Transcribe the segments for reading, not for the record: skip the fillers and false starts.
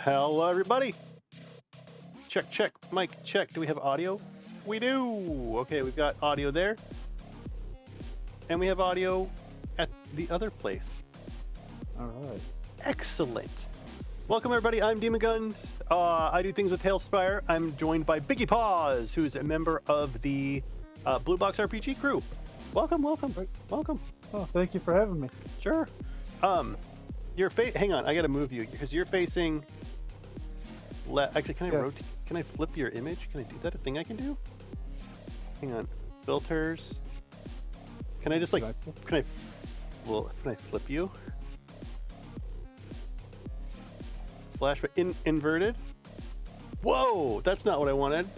Hello, everybody. Check, check. Mic, check. Do we have audio? We do. Okay, we've got audio there. And we have audio at the other place. All right. Excellent. Welcome, everybody. I'm Demon Guns. I do things with TaleSpire. I'm joined by Biggypaws, who's a member of the Blue Box RPG crew. Welcome, welcome, welcome. Oh, thank you for having me. Sure. Hang on, I gotta move you because you're facing. Actually, can I rotate? Can I flip your image? Can I do that? A thing I can do? Hang on. Filters. Can I just like? Can I flip you? Flash inverted. Whoa, that's not what I wanted.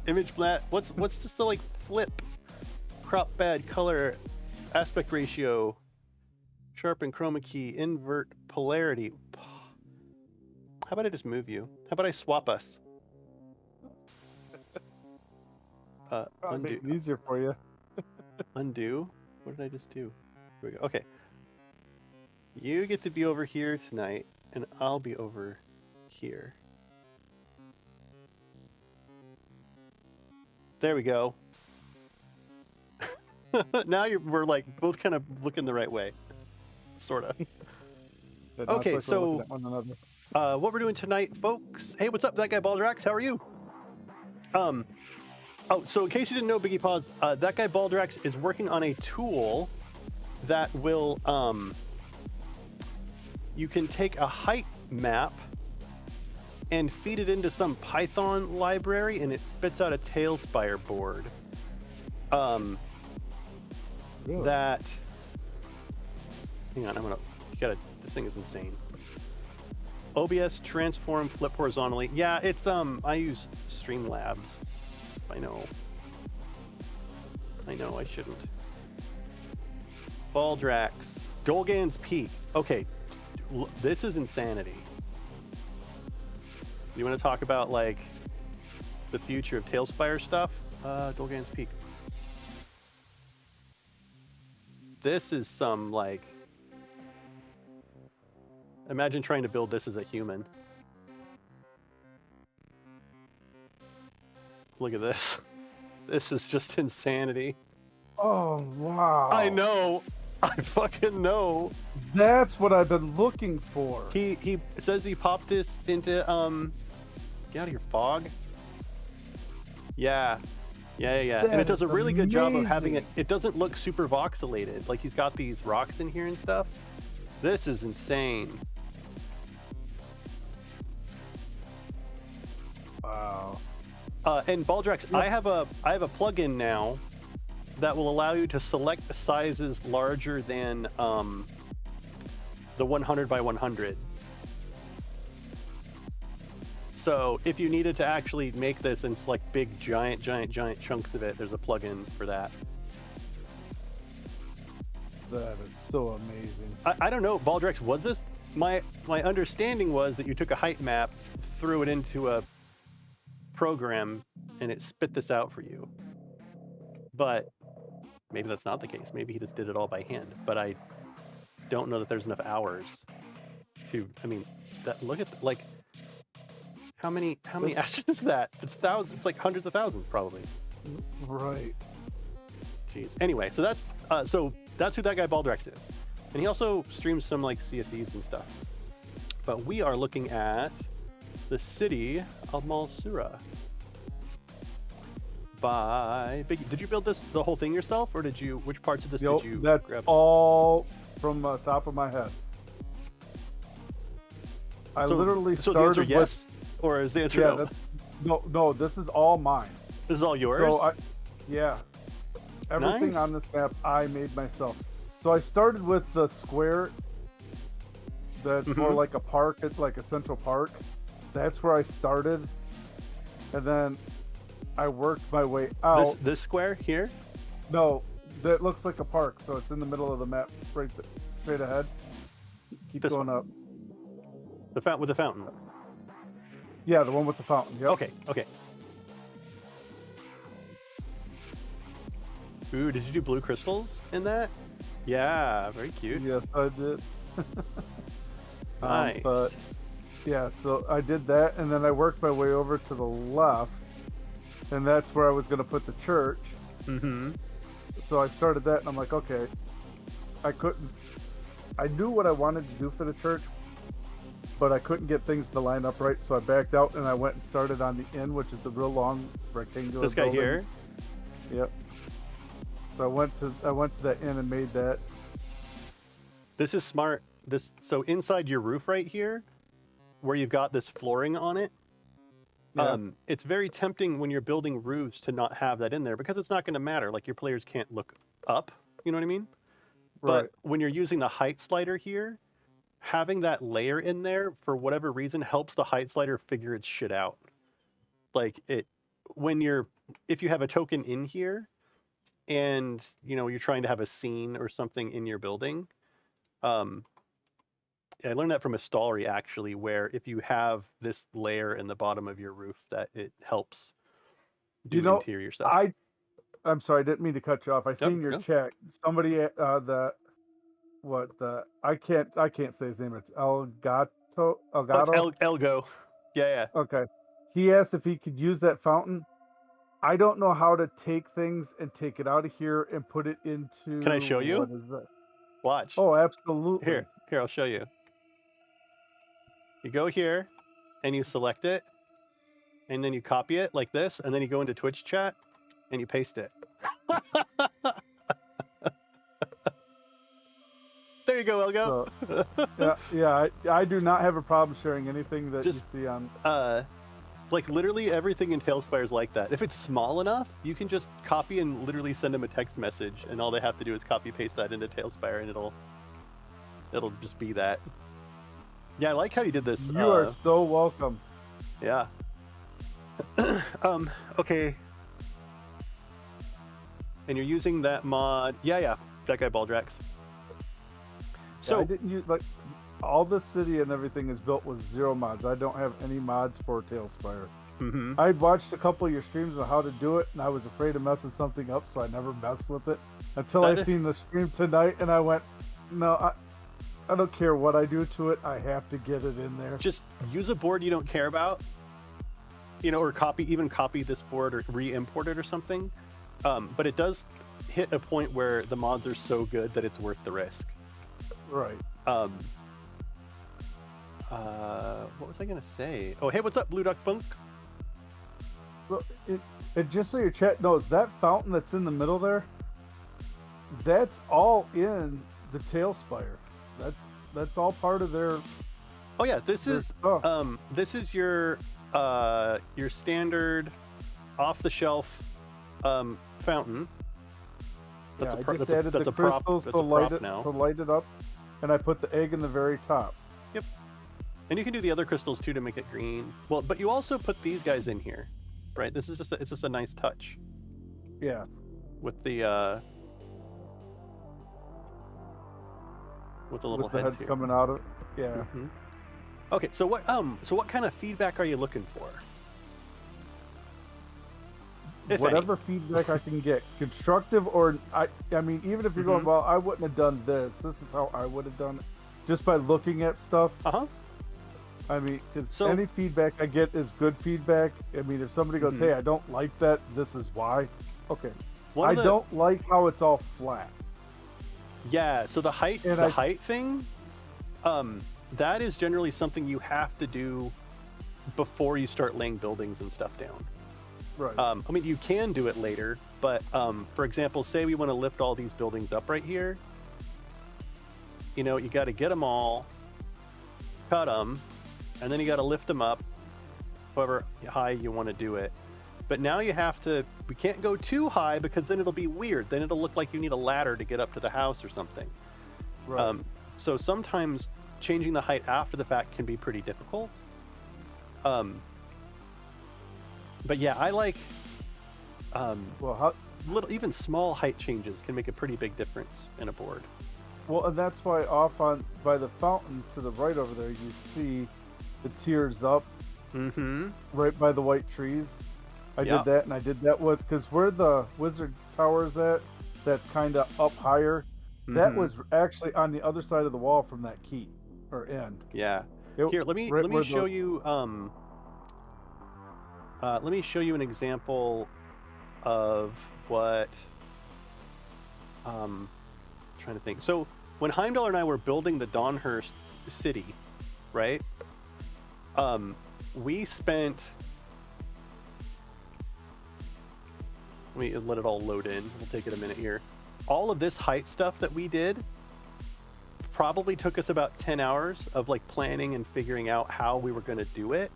Image flat. What's just the like flip? Crop bed, color, aspect ratio, sharpen chroma key, invert polarity. How about I just move you? How about I swap us? Undo. Make it easier for you. Undo. What did I just do? Here we go. Okay. You get to be over here tonight, and I'll be over here. There we go. Now we're like both kind of looking the right way, sort of. Okay, like so what we're doing tonight, folks. Hey, what's up, that guy Baldrax? How are you? Oh, so in case you didn't know, Biggypaws, that guy Baldrax is working on a tool that will you can take a height map and feed it into some Python library, and it spits out a TaleSpire board. Really? That. Hang on, this thing is insane. OBS transform flip horizontally. Yeah, it's I use Streamlabs. I know I shouldn't. Baldrax. Golgan's Peak. Okay. this is insanity. You want to talk about like the future of TaleSpire stuff? Dolgan's Peak. This is some like. Imagine trying to build this as a human. Look at this. This is just insanity. Oh, wow. I know. I fucking know. That's what I've been looking for. He says he popped this into get out of here, fog. Yeah. And it does a really good job of having it. It doesn't look super voxelated. Like he's got these rocks in here and stuff. This is insane. Wow. And Baldrax, I have a plugin now that will allow you to select sizes larger than the 100 by 100. So if you needed to actually make this and select big, giant chunks of it, there's a plugin for that. That is so amazing. I don't know, Baldrax, was this? My understanding was that you took a height map, threw it into a program, and it spit this out for you. But maybe that's not the case. Maybe he just did it all by hand. But I don't know that there's enough hours to. I mean, that look at like how many assets is that? It's thousands. It's like hundreds of thousands probably. Right. Jeez. Anyway, so that's who that guy Baldrax is, and he also streams some like Sea of Thieves and stuff. But we are looking at the city of Malsura by Biggie. Did you build the whole thing yourself, or did you? Which parts of this did you That's grab? all from the top of my head. I literally so started the answer yes, or is the answer no? No. This is all mine. This is all yours. So everything Nice. on this map I made myself. So I started with the square. That's more like a park. It's like a central park. That's where I started, and then I worked my way out. This square here? No, that looks like a park, so it's in the middle of the map, straight ahead. Keep This going one. up. With the fountain. Yeah, the one with the fountain. Yep. Okay. Ooh, did you do blue crystals in that? Yeah, very cute. Yes, I did. Nice. But yeah, so I did that, and then I worked my way over to the left, and that's where I was going to put the church. Mm-hmm. So I started that, and I'm like, okay, I knew what I wanted to do for the church, but I couldn't get things to line up right, so I backed out, and I went and started on the inn, which is the real long rectangular This guy building. here? Yep. So I went to that inn and made that. This is smart. So inside your roof right here, where you've got this flooring on it, Yeah. it's very tempting when you're building roofs to not have that in there because it's not going to matter. Like your players can't look up, you know what I mean? Right. But when you're using the height slider here, having that layer in there for whatever reason helps the height slider figure its shit out. Like if you have a token in here and you're trying to have a scene or something in your building, I learned that from Astalri actually, where if you have this layer in the bottom of your roof, that it helps do interior stuff. I'm sorry, I didn't mean to cut you off. I seen your chat. Somebody I can't say his name. It's Elgato. It's Elgo. Yeah. Okay. He asked if he could use that fountain. I don't know how to take things and take it out of here and put it into. Can I show you? What is that? Watch. Oh, absolutely. Here, I'll show you. You go here, and you select it, and then you copy it like this, and then you go into Twitch chat, and you paste it. There you go, Elgo. So, I do not have a problem sharing anything that you see on. Like literally everything in TaleSpire is like that. If it's small enough, you can just copy and literally send them a text message, and all they have to do is copy paste that into TaleSpire, and it'll just be that. Yeah, I like how you did this. You are so welcome. Yeah. Okay. And you're using that mod. Yeah, that guy Baldrax. So I didn't use all the city and everything is built with 0 mods. I don't have any mods for TaleSpire. Mm-hmm. I'd watched a couple of your streams on how to do it, and I was afraid of messing something up, so I never messed with it until I seen the stream tonight, and I went, no, I don't care what I do to it. I have to get it in there. Just use a board you don't care about, or copy this board or re-import it or something. But it does hit a point where the mods are so good that it's worth the risk. Right. What was I gonna say? Oh, hey, what's up, Blue Duck Funk? Well, it just so your chat knows, that fountain that's in the middle there, that's all in the TaleSpire. That's all part of their. Oh yeah, this is your standard off-the-shelf fountain. Yeah, I just added the crystals to light it up, and I put the egg in the very top. Yep. And you can do the other crystals too to make it green. Well, but you also put these guys in here, right? This is it's just a nice touch. Yeah. With the little heads here. coming out of it. Yeah. Mm-hmm. Okay, so what kind of feedback are you looking for? Whatever feedback I can get, constructive or I mean, even if you're going, well, I wouldn't have done this. This is how I would have done it, just by looking at stuff. I mean, because any feedback I get is good feedback. I mean, if somebody goes, hey, I don't like that, this is why. Okay. I don't like how it's all flat. Yeah, so the height thing, that is generally something you have to do before you start laying buildings and stuff down. Right. I mean, you can do it later, but for example, say we want to lift all these buildings up right here. You got to get them all, cut them, and then you got to lift them up, however high you want to do it. But now we can't go too high because then it'll be weird. Then it'll look like you need a ladder to get up to the house or something. Right. So sometimes changing the height after the fact can be pretty difficult. But yeah, I like even small height changes can make a pretty big difference in a board. Well, and that's why by the fountain to the right over there, you see the tiers up, right by the white trees. I did that, and I did that because where the wizard tower is at, that's kind of up higher. That was actually on the other side of the wall from that key or end. Yeah. Here, let me show you. Let me show you an example of what. Trying to think. So when Heimdall and I were building the Dawnhurst city, right? We spent. Let me let it all load in. We'll take it a minute here. All of this height stuff that we did probably took us about 10 hours of planning and figuring out how we were going to do it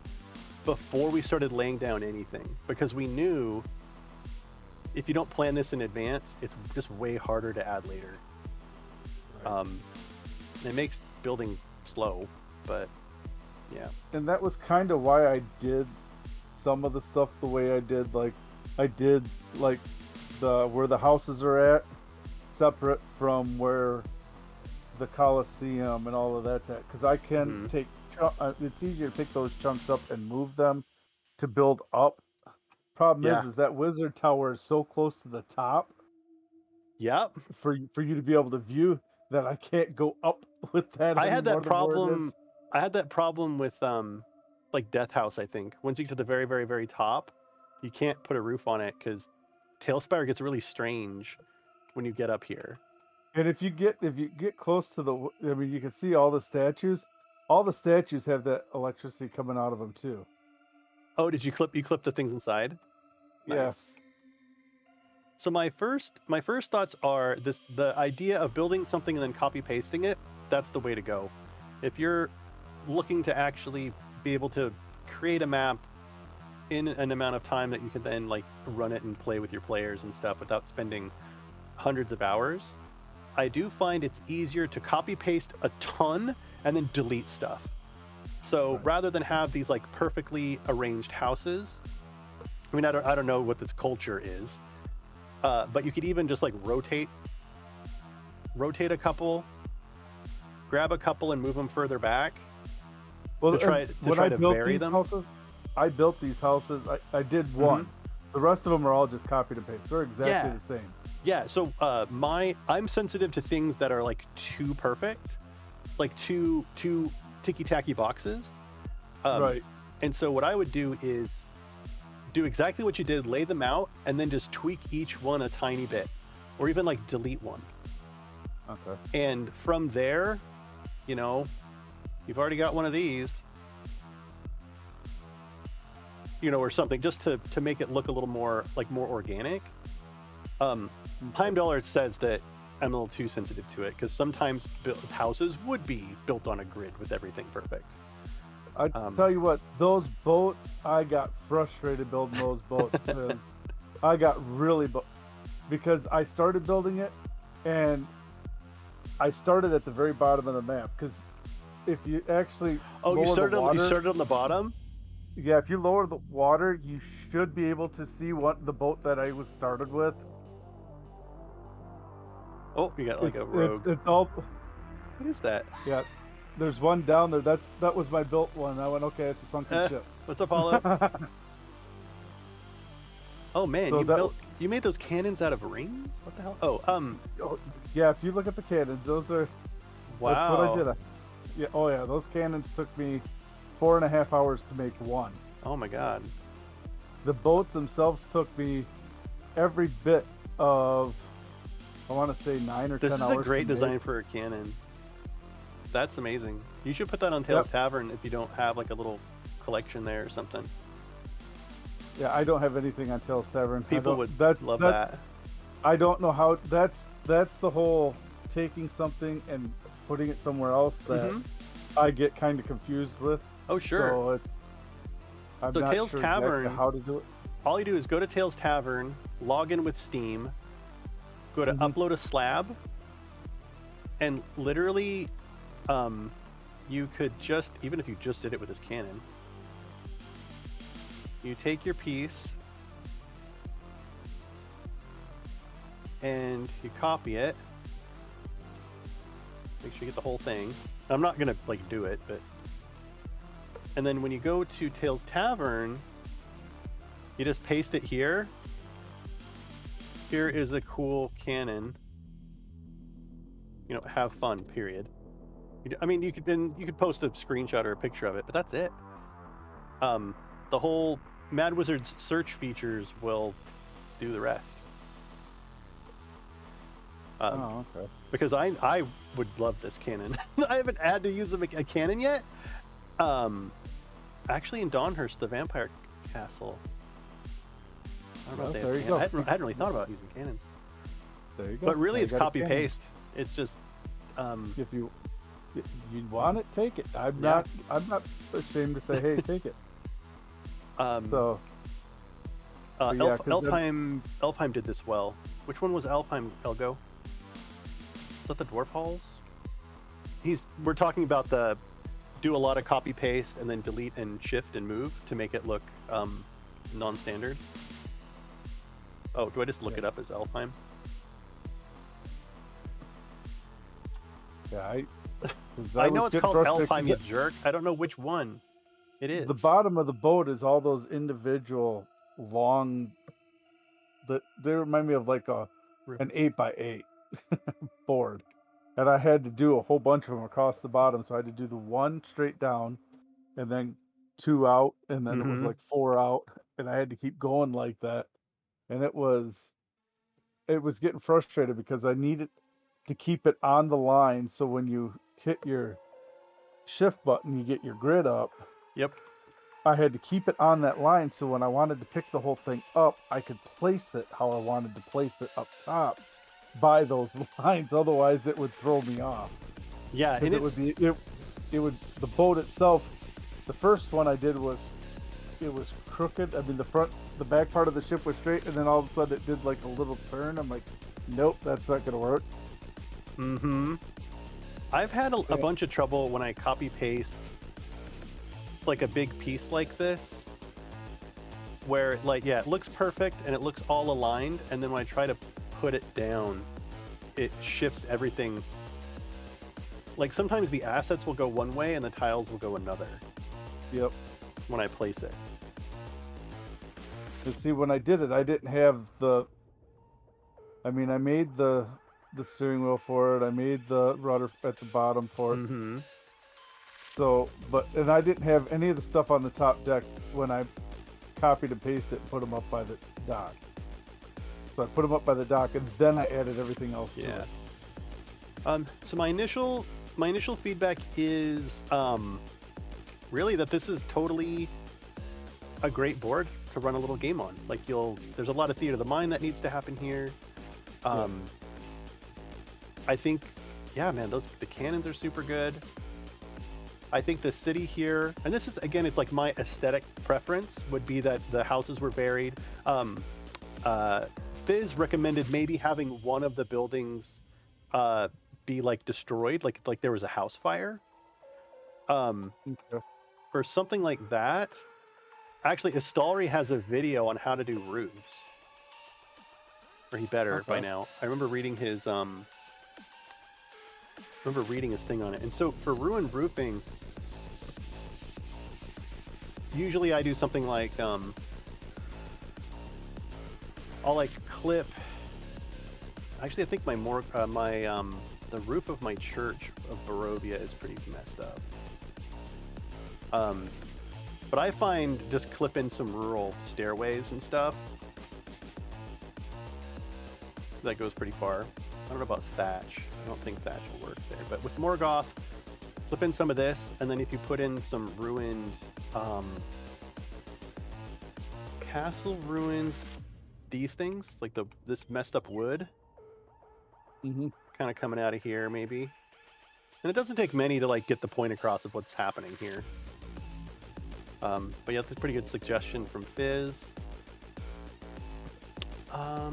before we started laying down anything, because we knew if you don't plan this in advance, it's just way harder to add later. Right. It makes building slow, but yeah. And that was kind of why I did some of the stuff the way I did. I did where the houses are at, separate from where the Coliseum and all of that's at, because I can take. It's easier to pick those chunks up and move them to build up. Problem is that wizard tower is so close to the top. Yep. For you to be able to view that, I can't go up with that. I had that problem. I had that problem with Death House. I think once you get to the very, very, very top, you can't put a roof on it because TaleSpire gets really strange when you get up here. And if you get close to you can see all the statues. All the statues have that electricity coming out of them too. Oh, did you clip the things inside? Nice. Yeah. So my first thoughts are the idea of building something and then copy pasting it, that's the way to go. If you're looking to actually be able to create a map in an amount of time that you can then run it and play with your players and stuff without spending hundreds of hours, I do find it's easier to copy paste a ton and then delete stuff. So rather than have these perfectly arranged houses, I mean, I don't know what this culture is, but you could even just rotate a couple grab a couple and move them further back. Well, to try to vary them. I built these houses. I did one. The rest of them are all just copied and pasted. They're exactly the same. Yeah. So I'm sensitive to things that are like too perfect, like too ticky-tacky boxes. Right. And so what I would do is do exactly what you did, lay them out, and then just tweak each one a tiny bit, or even like delete one. Okay. And from there, you know, you've already got one of these, you know, or something, just to make it look a little more organic. Time Dollar says that I'm a little too sensitive to it, because sometimes houses would be built on a grid with everything perfect. I tell you what, those boats, I got frustrated building those boats because I got really because I started building it, and I started at the very bottom of the map, because if you actually you started on the bottom. Yeah, if you lower the water, you should be able to see what the boat that I was started with. Oh, you got like a rogue. It's all. What is that? Yeah, there's one down there. That was my built one. I went, okay, it's a sunken ship. What's up, Paulo? Oh man, so you made those cannons out of rings? What the hell? Oh, yeah. If you look at the cannons, those are. Wow. That's what I did. Yeah. Oh yeah, those cannons took me 4.5 hours to make one. Oh my god. The boats themselves took me every bit of, I want to say 9 or 10 hours. This is a great design for a cannon. That's amazing. You should put that on Tales Tavern if you don't have like a little collection there or something. Yeah, I don't have anything on Tales Tavern. People would love that. I don't know how. That's the whole taking something and putting it somewhere else that I get kind of confused with. Oh sure. So I'm not Tales sure Tavern, exactly how to do it. All you do is go to Tales Tavern, log in with Steam, go to upload a slab, and literally, you could just, even if you just did it with this cannon, you take your piece and you copy it. Make sure you get the whole thing. I'm not gonna like do it, but. And then when you go to Tales Tavern, you just paste it here. Here is a cool cannon. You know, have fun, period. I mean, you could post a screenshot or a picture of it, but that's it. The whole Mad Wizard's search features will do the rest. Okay. Because I would love this cannon. I haven't had to use a cannon yet. Actually, in Dawnhurst, the vampire castle. I don't know if they have cannons. I hadn't really thought about using cannons. There you go. But really, it's copy paste. It's just if you want it, take it. I'm not ashamed to say, hey, take it. Elfheim did this well. Which one was Elfheim, Elgo? Is that the Dwarf Halls? We're talking about the do a lot of copy paste and then delete and shift and move to make it look non-standard. Oh, do I just look it up as Elfheim? Yeah, I know it's called Elfheim, you jerk. I don't know which one it is. The bottom of the boat is all those individual long. They remind me of like an 8x8 board, and I had to do a whole bunch of them across the bottom. So I had to do the one straight down, and then 2 out, and then it was like 4 out, and I had to keep going like that, and it was getting frustrated because I needed to keep it on the line, so when you hit your shift button, you get your grid up. Yep. I had to keep it on that line, so when I wanted to pick the whole thing up, I could place it how I wanted to place it up top by those lines. Otherwise, it would throw me off. Yeah, and it would the boat itself. The first one I did was crooked. I mean, the back part of the ship was straight, and then all of a sudden it did like a little turn. I'm like, nope, that's not gonna work. I've had a bunch of trouble when I copy paste like a big piece like this, where it looks perfect and it looks all aligned, and then when I try to put it down, it shifts everything like sometimes the assets will go one way and the tiles will go another. Yep. When I place it. And see, when I did it, I didn't have the. I mean, I made the steering wheel for it. I made the rudder at the bottom for it. Mm-hmm. So, and I didn't have any of the stuff on the top deck when I copied and pasted it and put them up by the dock. So I put them up by the dock, and then I added everything else to it. So my initial feedback is really that this is totally a great board to run a little game on. Like there's a lot of theater of the mind that needs to happen here. I think, yeah, man, the cannons are super good. I think the city here, and this is, again, it's like my aesthetic preference would be that the houses were buried. Fizz recommended maybe having one of the buildings be like destroyed, like there was a house fire. For something like that, actually, Astalri has a video on how to do roofs. Or he better by now. I remember reading his thing on it. And so for ruined roofing, usually I do something like I'll like clip. Actually, I think the roof of my church of Barovia is pretty messed up. But I find just clipping some rural stairways and stuff that goes pretty far. I don't know about thatch. I don't think thatch will work there. But with Morgoth, flip in some of this, and then if you put in some ruined castle ruins, these things like this messed up wood, kind of coming out of here maybe. And it doesn't take many to like get the point across of what's happening here. But yeah, that's a pretty good suggestion from Fizz. I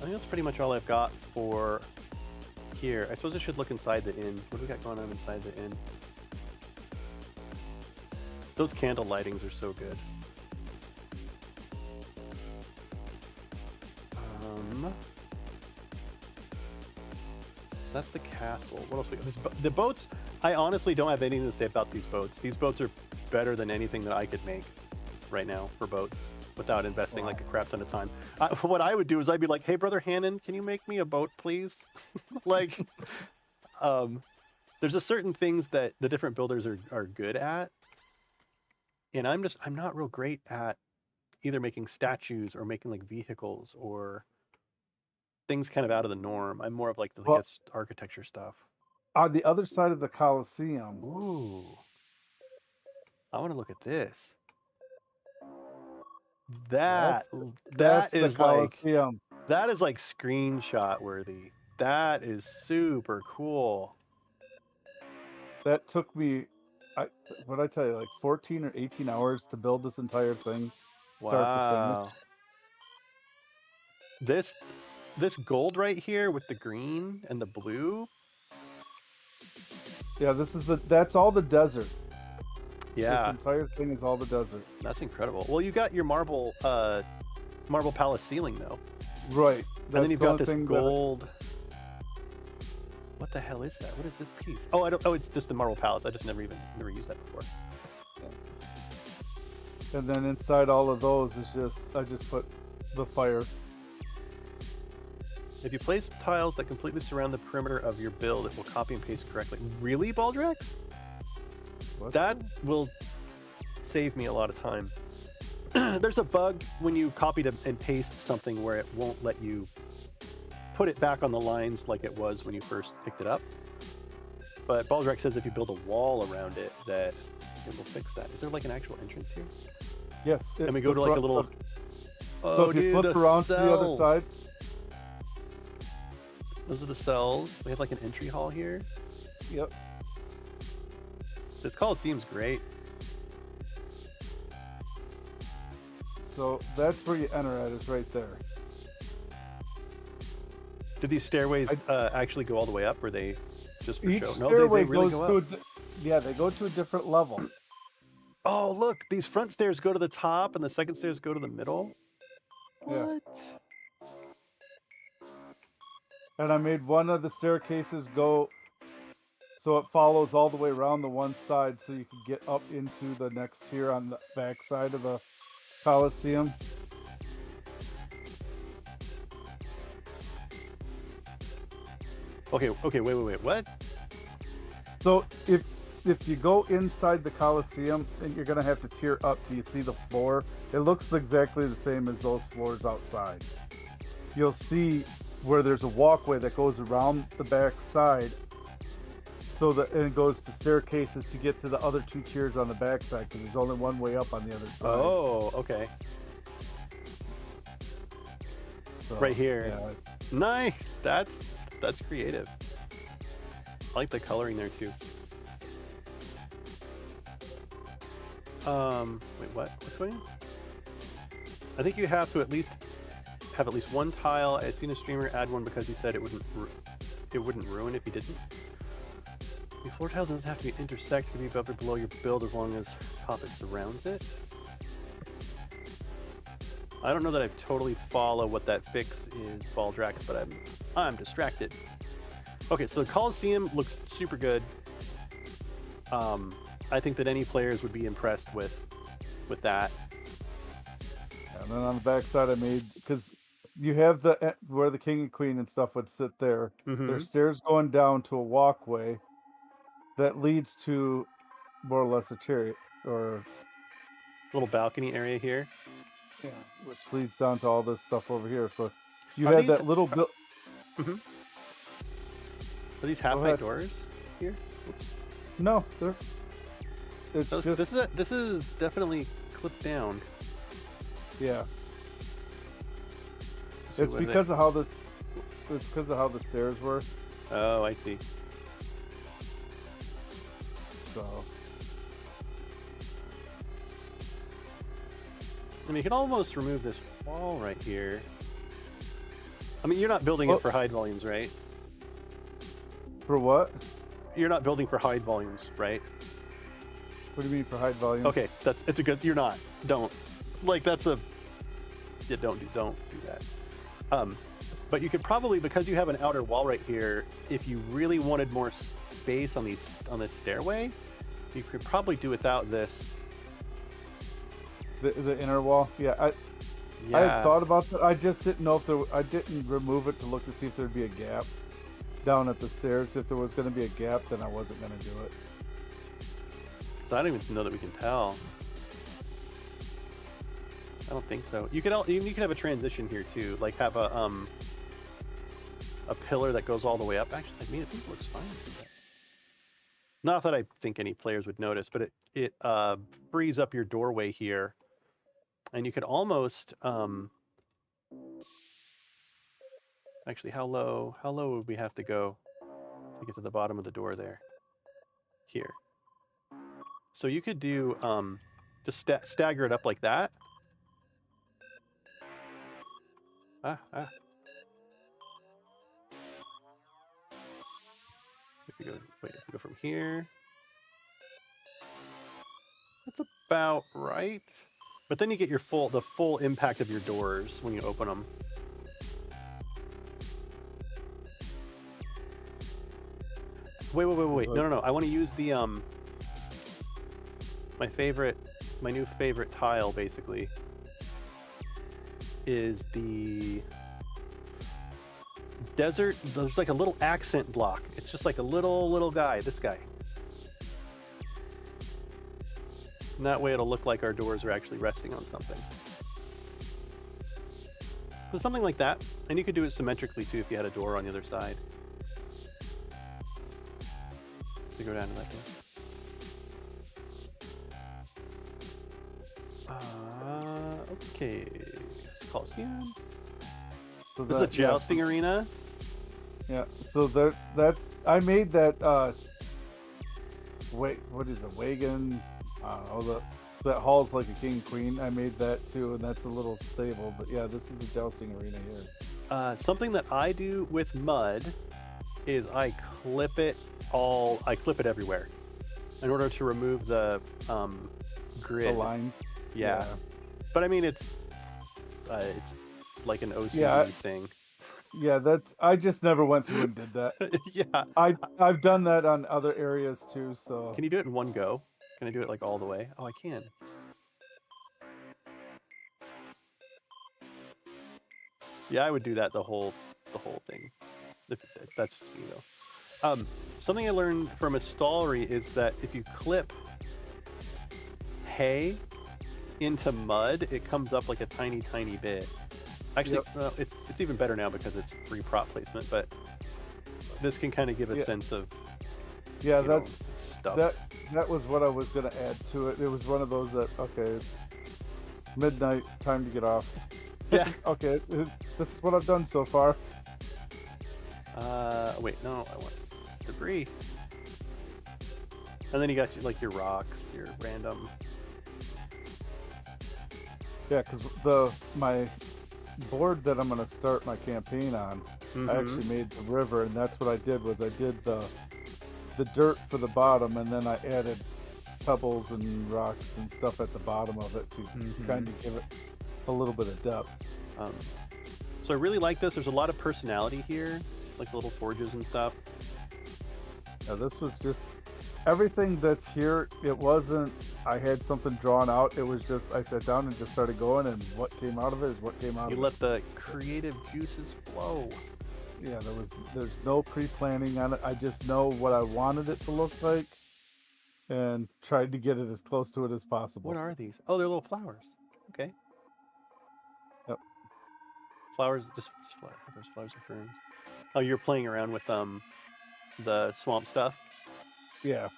think that's pretty much all I've got for here. I suppose I should look inside the inn. What do we got going on inside the inn? Those candle lightings are so good. So that's the castle. What else we got? The boats, I honestly don't have anything to say about these boats. These boats are better than anything that I could make right now for boats without investing like a crap ton of time. What I would do is I'd be like, hey, Brother Hannon, can you make me a boat, please? Like, there's a certain things that the different builders are good at. And I'm not real great at either making statues or making like vehicles or things kind of out of the norm. I'm more of like the architecture stuff. On the other side of the Colosseum. Ooh. I want to look at this. That is like screenshot worthy. That is super cool. That took me, what I tell you, like 14 or 18 hours to build this entire thing. Wow. Start to finish. This gold right here with the green and the blue. Yeah, that's all the desert. Yeah. This entire thing is all the desert. That's incredible. Well, you got your marble palace ceiling though. Right. And then you've got this gold. What the hell is that? What is this piece? Oh, it's just the marble palace. I just never used that before. Yeah. And then inside all of those is I just put the fire. If you place tiles that completely surround the perimeter of your build, it will copy and paste correctly. Really, Baldrex? What? That will save me a lot of time. There's a bug when you copy and paste something where it won't let you put it back on the lines like it was when you first picked it up. But Baldrex says if you build a wall around it, that it will fix that. Is there like an actual entrance here? Yes. And we go to like a little... So if you flip around to the other side... Those are the cells. We have like an entry hall here. Yep. This Coliseum's great. So that's where you enter at, is right there. Did these stairways actually go all the way up, or are they just for each show? Stairway they really goes go up. Yeah, they go to a different level. Oh, look! These front stairs go to the top, and the second stairs go to the middle. What? Yeah. And I made one of the staircases go so it follows all the way around the one side so you can get up into the next tier on the back side of the Coliseum. Okay, wait, what? So if you go inside the Coliseum, then you're gonna have to tier up till you see the floor. It looks exactly the same as those floors outside. You'll see where there's a walkway that goes around the back side, so that and it goes to staircases to get to the other 2 tiers on the back side because there's only one way up on the other side. Oh, okay. So, right here. Yeah. Nice. That's creative. I like the coloring there too. Wait, what? What's going on? I think you have to at least have at least one tile. I've seen a streamer add one because he said it wouldn't ruin if he didn't. The floor tiles doesn't have to be intersect. It can be above or below your build as long as topic surrounds it. I don't know that I totally follow what that fix is, Baldrax, but I'm distracted. Okay, so the Coliseum looks super good. I think that any players would be impressed with that. And then on the back side I made, because you have the where the king and queen and stuff would sit there. Mm-hmm. There's stairs going down to a walkway that leads to more or less a chariot or little balcony area here. Yeah, which leads down to all this stuff over here. So you have that little bit. Mm-hmm. Are these half-height doors here? Oops. No, they're. It's just... This is definitely clipped down. Yeah. So it's because of how this. It's because of how the stairs were. Oh, I see. So. I mean, you could almost remove this wall right here. I mean, you're not building it for hide volumes, right? For what? You're not building for hide volumes, right? What do you mean for hide volumes? Okay, it's a good. You're not. Don't. Like that's a. Yeah, don't do that. But you could probably, because you have an outer wall right here, if you really wanted more space on this stairway, you could probably do without this. The inner wall, yeah. I had thought about that. I just didn't know if I didn't remove it to look to see if there'd be a gap down at the stairs. If there was going to be a gap, then I wasn't going to do it. So I don't even know that we can tell. I don't think so. You could have a transition here too, like have a pillar that goes all the way up. Actually, I mean, I think it looks fine. Not that I think any players would notice, but it frees up your doorway here. And you could almost, actually, how low would we have to go to get to the bottom of the door there? Here. So you could do, just stagger it up like that. If you go from here. That's about right. But then you get the full impact of your doors when you open them. Wait. No. I want to use the my new favorite tile basically is the desert. There's like a little accent block. It's just like a little guy, this guy. And that way it'll look like our doors are actually resting on something. So something like that. And you could do it symmetrically too if you had a door on the other side. So go down to that door. Okay. It's Coliseum. So this is a jousting arena. Yeah, so that's I made that wait, what is it, wagon? I don't know, that hall's like a king and queen. I made that too, and that's a little stable. But yeah, this is the jousting arena here. Something that I do with mud is I clip it everywhere in order to remove the grid. The lines. Yeah. But I mean, it's like an OCD thing. Yeah, that's. I just never went through and did that. Yeah. I've done that on other areas too. So Can you do it in one go? Can I do it like all the way? Oh, I can. Yeah, I would do that the whole thing. If that's just me though. Something I learned from a stallery is that if you clip hay into mud, it comes up like a tiny bit. Actually, Yep. well, it's even better now because it's free prop placement, but this can kind of give a sense of that's stuff. that was what I was gonna add to it. It was one of those that okay, it's midnight, time to get off. Yeah. Okay, this is what I've done so far. Wait, no, I want debris. And then you got like your rocks, your random. Yeah, because my board that I'm gonna start my campaign on, I actually made the river, and that's what I did was I did the dirt for the bottom, and then I added pebbles and rocks and stuff at the bottom of it to kind of give it a little bit of depth. So I really like this. There's a lot of personality here, like little forges and stuff. Now this was just everything that's here. It wasn't I had something drawn out. It was just I sat down and just started going, and what came out of it is what came out of it. You let the creative juices flow. Yeah, there's no pre-planning on it. I just know what I wanted it to look like and tried to get it as close to it as possible. What are these? Oh, they're little flowers. Okay. Yep. Flowers, just flowers. There's flowers and ferns. Oh, you're playing around with the swamp stuff. Yeah.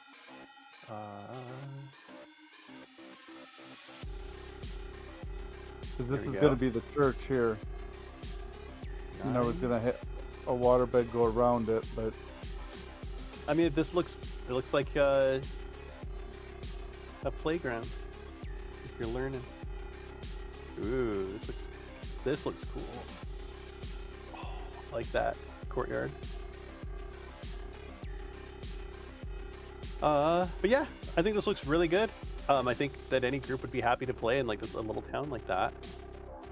Because this is going to be the church here. Nice. And I was going to hit a waterbed go around it, but I mean, it looks like a playground if you're learning. Ooh, this looks cool. Oh, I like that courtyard. But yeah, I think this looks really good. I think that any group would be happy to play in like a little town like that.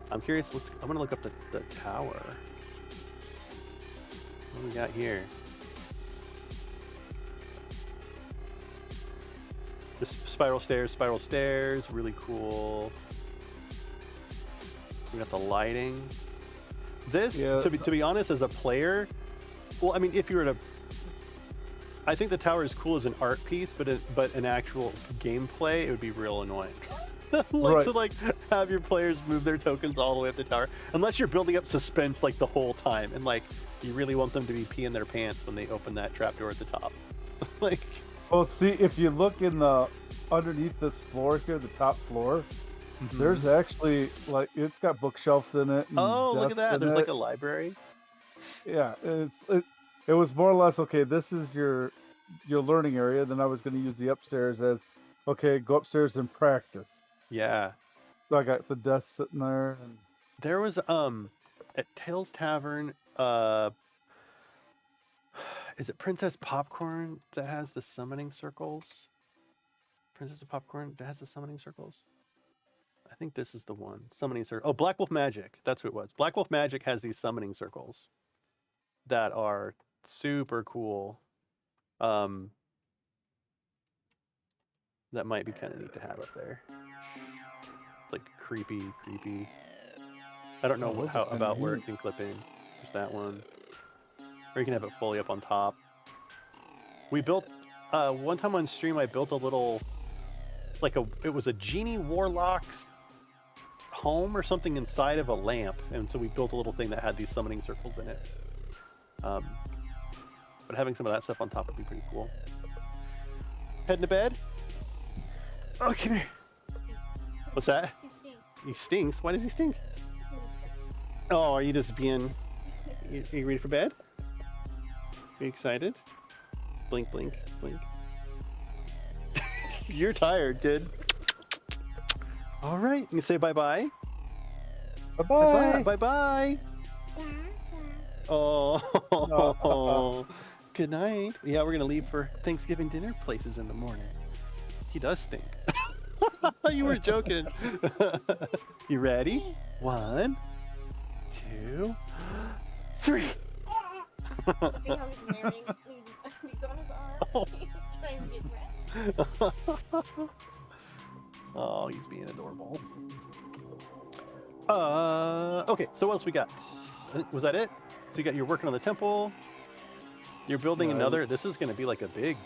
I'm curious. I'm gonna look up the tower. What do we got here? Just spiral stairs, really cool. We got the lighting. This, to be honest, as a player, well, I mean, if you were to, I think the tower is cool as an art piece, but an actual gameplay, it would be real annoying. To have your players move their tokens all the way up the tower, unless you're building up suspense like the whole time, and like you really want them to be peeing their pants when they open that trapdoor at the top. Like, well, see, if you look in the underneath this floor here, the top floor, there's actually like it's got bookshelves in it. Oh, look at that! There's like a library. Yeah, it was more or less okay. This is your learning area. Then I was going to use the upstairs as okay. Go upstairs and practice. Yeah. So I got the desk sitting there. And there was at Tales Tavern. Is it Princess Popcorn that has the summoning circles? Princess of Popcorn that has the summoning circles? I think this is the one. Summoning circle. Oh, Black Wolf Magic. That's who it was. Black Wolf Magic has these summoning circles that are super cool. That might be kind of neat to have up there. Like creepy. I don't know about where it can clip in. There's that one. Or you can have it fully up on top. We built one time on stream. I built a little, it was a genie warlock's home or something inside of a lamp, and so we built a little thing that had these summoning circles in it. But having some of that stuff on top would be pretty cool. Heading to bed? Oh, come here. What's that? He stinks. Why does he stink? Oh, are you just being? Are you ready for bed? Are you excited? Blink. You're tired, kid. All right, you say bye-bye. Bye-bye. Bye-bye. Oh, good night. Yeah, we're gonna leave for Thanksgiving dinner places in the morning. He does stink. You were joking. You ready? 1, 2, 3. I think I was wearing these on his arm. Oh. He's trying to get rest. Oh, he's being adorable. Okay, so what else we got? Was that it? So you're working on the temple. You're building another. This is going to be like a big.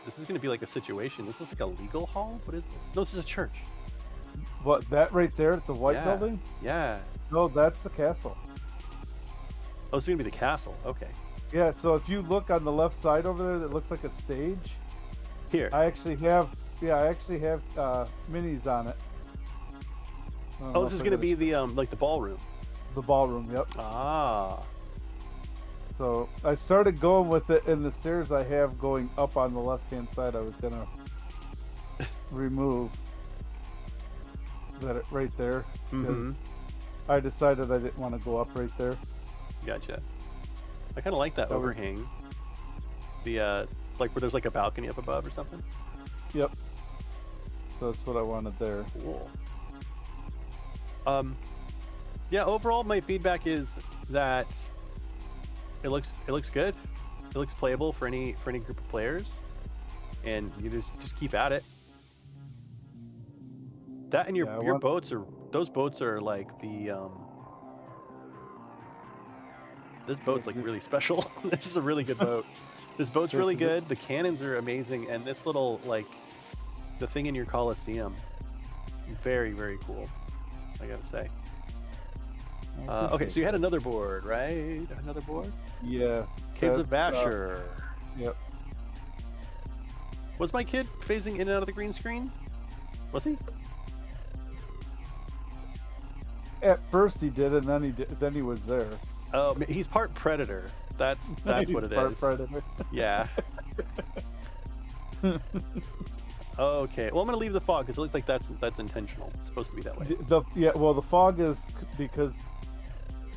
This is going to be like a situation. This is like a legal hall. What is this? No, this is a church. What, that right there at the white building? Yeah. No, that's the castle. Oh, it's going to be the castle. Okay. Yeah, so if you look on the left side over there, that looks like a stage. Here. I actually have minis on it. Oh, this is going to be the like the ballroom. The ballroom, yep. Ah. So I started going with it, and the stairs I have going up on the left-hand side, I was gonna remove that right there because I decided I didn't want to go up right there. Gotcha. I kind of like that overhang. The like where there's like a balcony up above or something. Yep. So that's what I wanted there. Cool. Yeah. Overall, my feedback is that it looks good. It looks playable for any group of players, and you just keep at it. That and your boats are like the this boat's like really special. This is a really good boat. This boat's really good. The cannons are amazing, and this little like the thing in your Coliseum, very very cool. I gotta say. Okay, so you had another board, right? Another board? Yeah. Caves of Vasher. Yep. Was my kid phasing in and out of the green screen? Was he? At first he did, and then he was there. Oh, he's part predator. That's what it is. Part predator. Yeah. Okay. Well, I'm gonna leave the fog because it looks like that's intentional. It's supposed to be that way. Well, the fog is because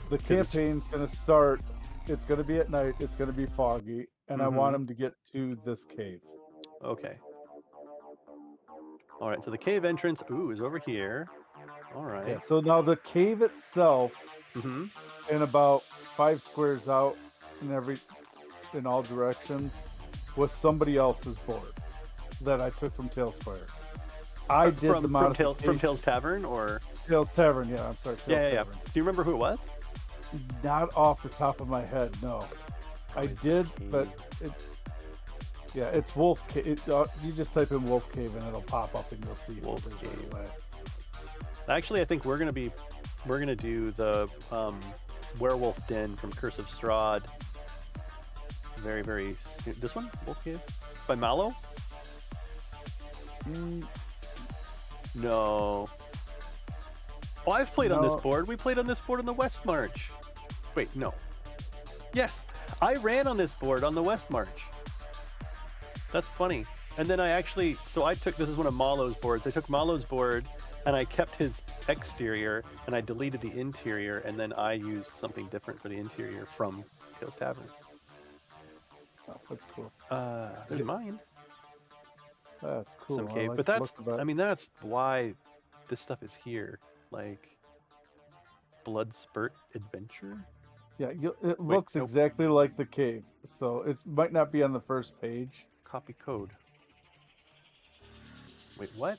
the campaign's going to start. It's going to be at night. It's going to be foggy, and I want him to get to this cave. Okay. All right. So the cave entrance, is over here. All right. Yeah, so now the cave itself, in about 5 squares out in all directions, was somebody else's board that I took from TaleSpire. I did the modification from Tales Tavern or Tales Tavern. Yeah, I'm sorry. Tales Tavern. Do you remember who it was? Not off the top of my head, no. I did, but it's Wolf Cave. You just type in Wolf Cave and it'll pop up and you'll see Wolf Cave. Right. Actually, I think we're gonna do the Werewolf Den from Curse of Strahd. Very very soon. This one, Wolf Cave, by Mallow. No. Oh, I've played on this board. We played on this board on the West March. Wait, no. Yes, I ran on this board on the West March. That's funny. And then this is one of Mallow's boards. I took Mallow's board and I kept his exterior and I deleted the interior, and then I used something different for the interior from Tales Tavern. Oh, that's cool. There's mine. That's cool. Some cave, like but that's why this stuff is here. Like Blood Spurt Adventure. Yeah, it looks exactly like the cave, so it might not be on the first page. Copy code. Wait, what?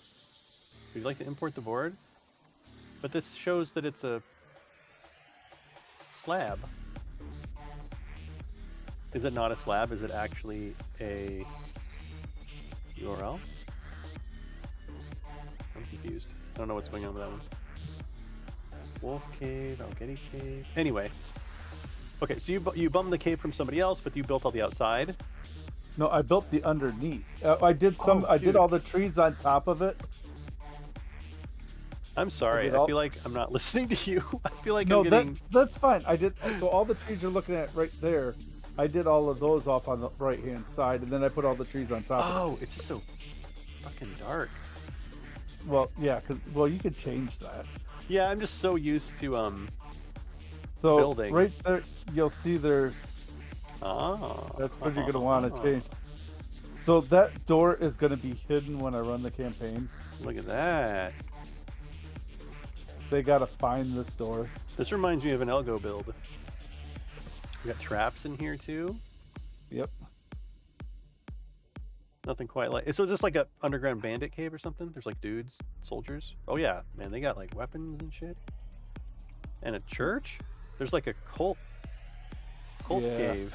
Would you like to import the board? But this shows that it's a slab. Is it not a slab? Is it actually a URL? I'm confused. I don't know what's going on with that one. Wolf Cave, Algetty Cave. Anyway. Okay, so you bummed the cave from somebody else, but you built all the outside? No, I built the underneath. I did I did all the trees on top of it. I'm sorry. I feel like I'm not listening to you. I feel like I'm getting... that's fine. I did. So all the trees you're looking at right there, I did all of those off on the right-hand side, and then I put all the trees on top of it. Oh, it's just so fucking dark. Well, yeah, you could change that. Yeah, I'm just so used to so building. Right there, you'll see there's. Oh. That's what you're gonna want to change. So that door is gonna be hidden when I run the campaign. Look at that. They gotta find this door. This reminds me of an Elgo build. We got traps in here too. Yep. Nothing quite like. So is this like a underground bandit cave or something? There's like dudes, soldiers. Oh yeah, man, they got like weapons and shit. And a church. There's like a cult cave.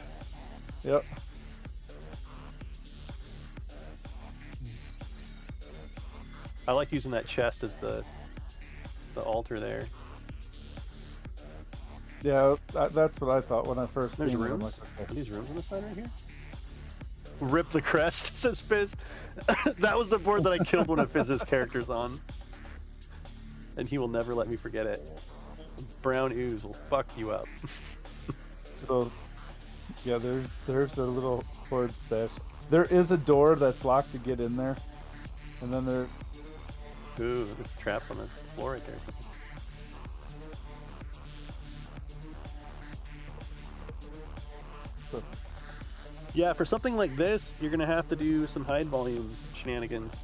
Yep. I like using that chest as the altar there. Yeah, that's what I thought when I first There's seen it. I'm rooms. like, okay. Are these rooms on the side right here? Rip the crest, says Fizz. That was the board that I killed one of Fizz's characters on. And he will never let me forget it. Brown ooze will fuck you up. So, yeah, there's a little horde stash. There is a door that's locked to get in there. And then there... Ooh, there's a trap on the floor right there or something. So, Yeah, for something like this, you're gonna have to do some hide volume shenanigans,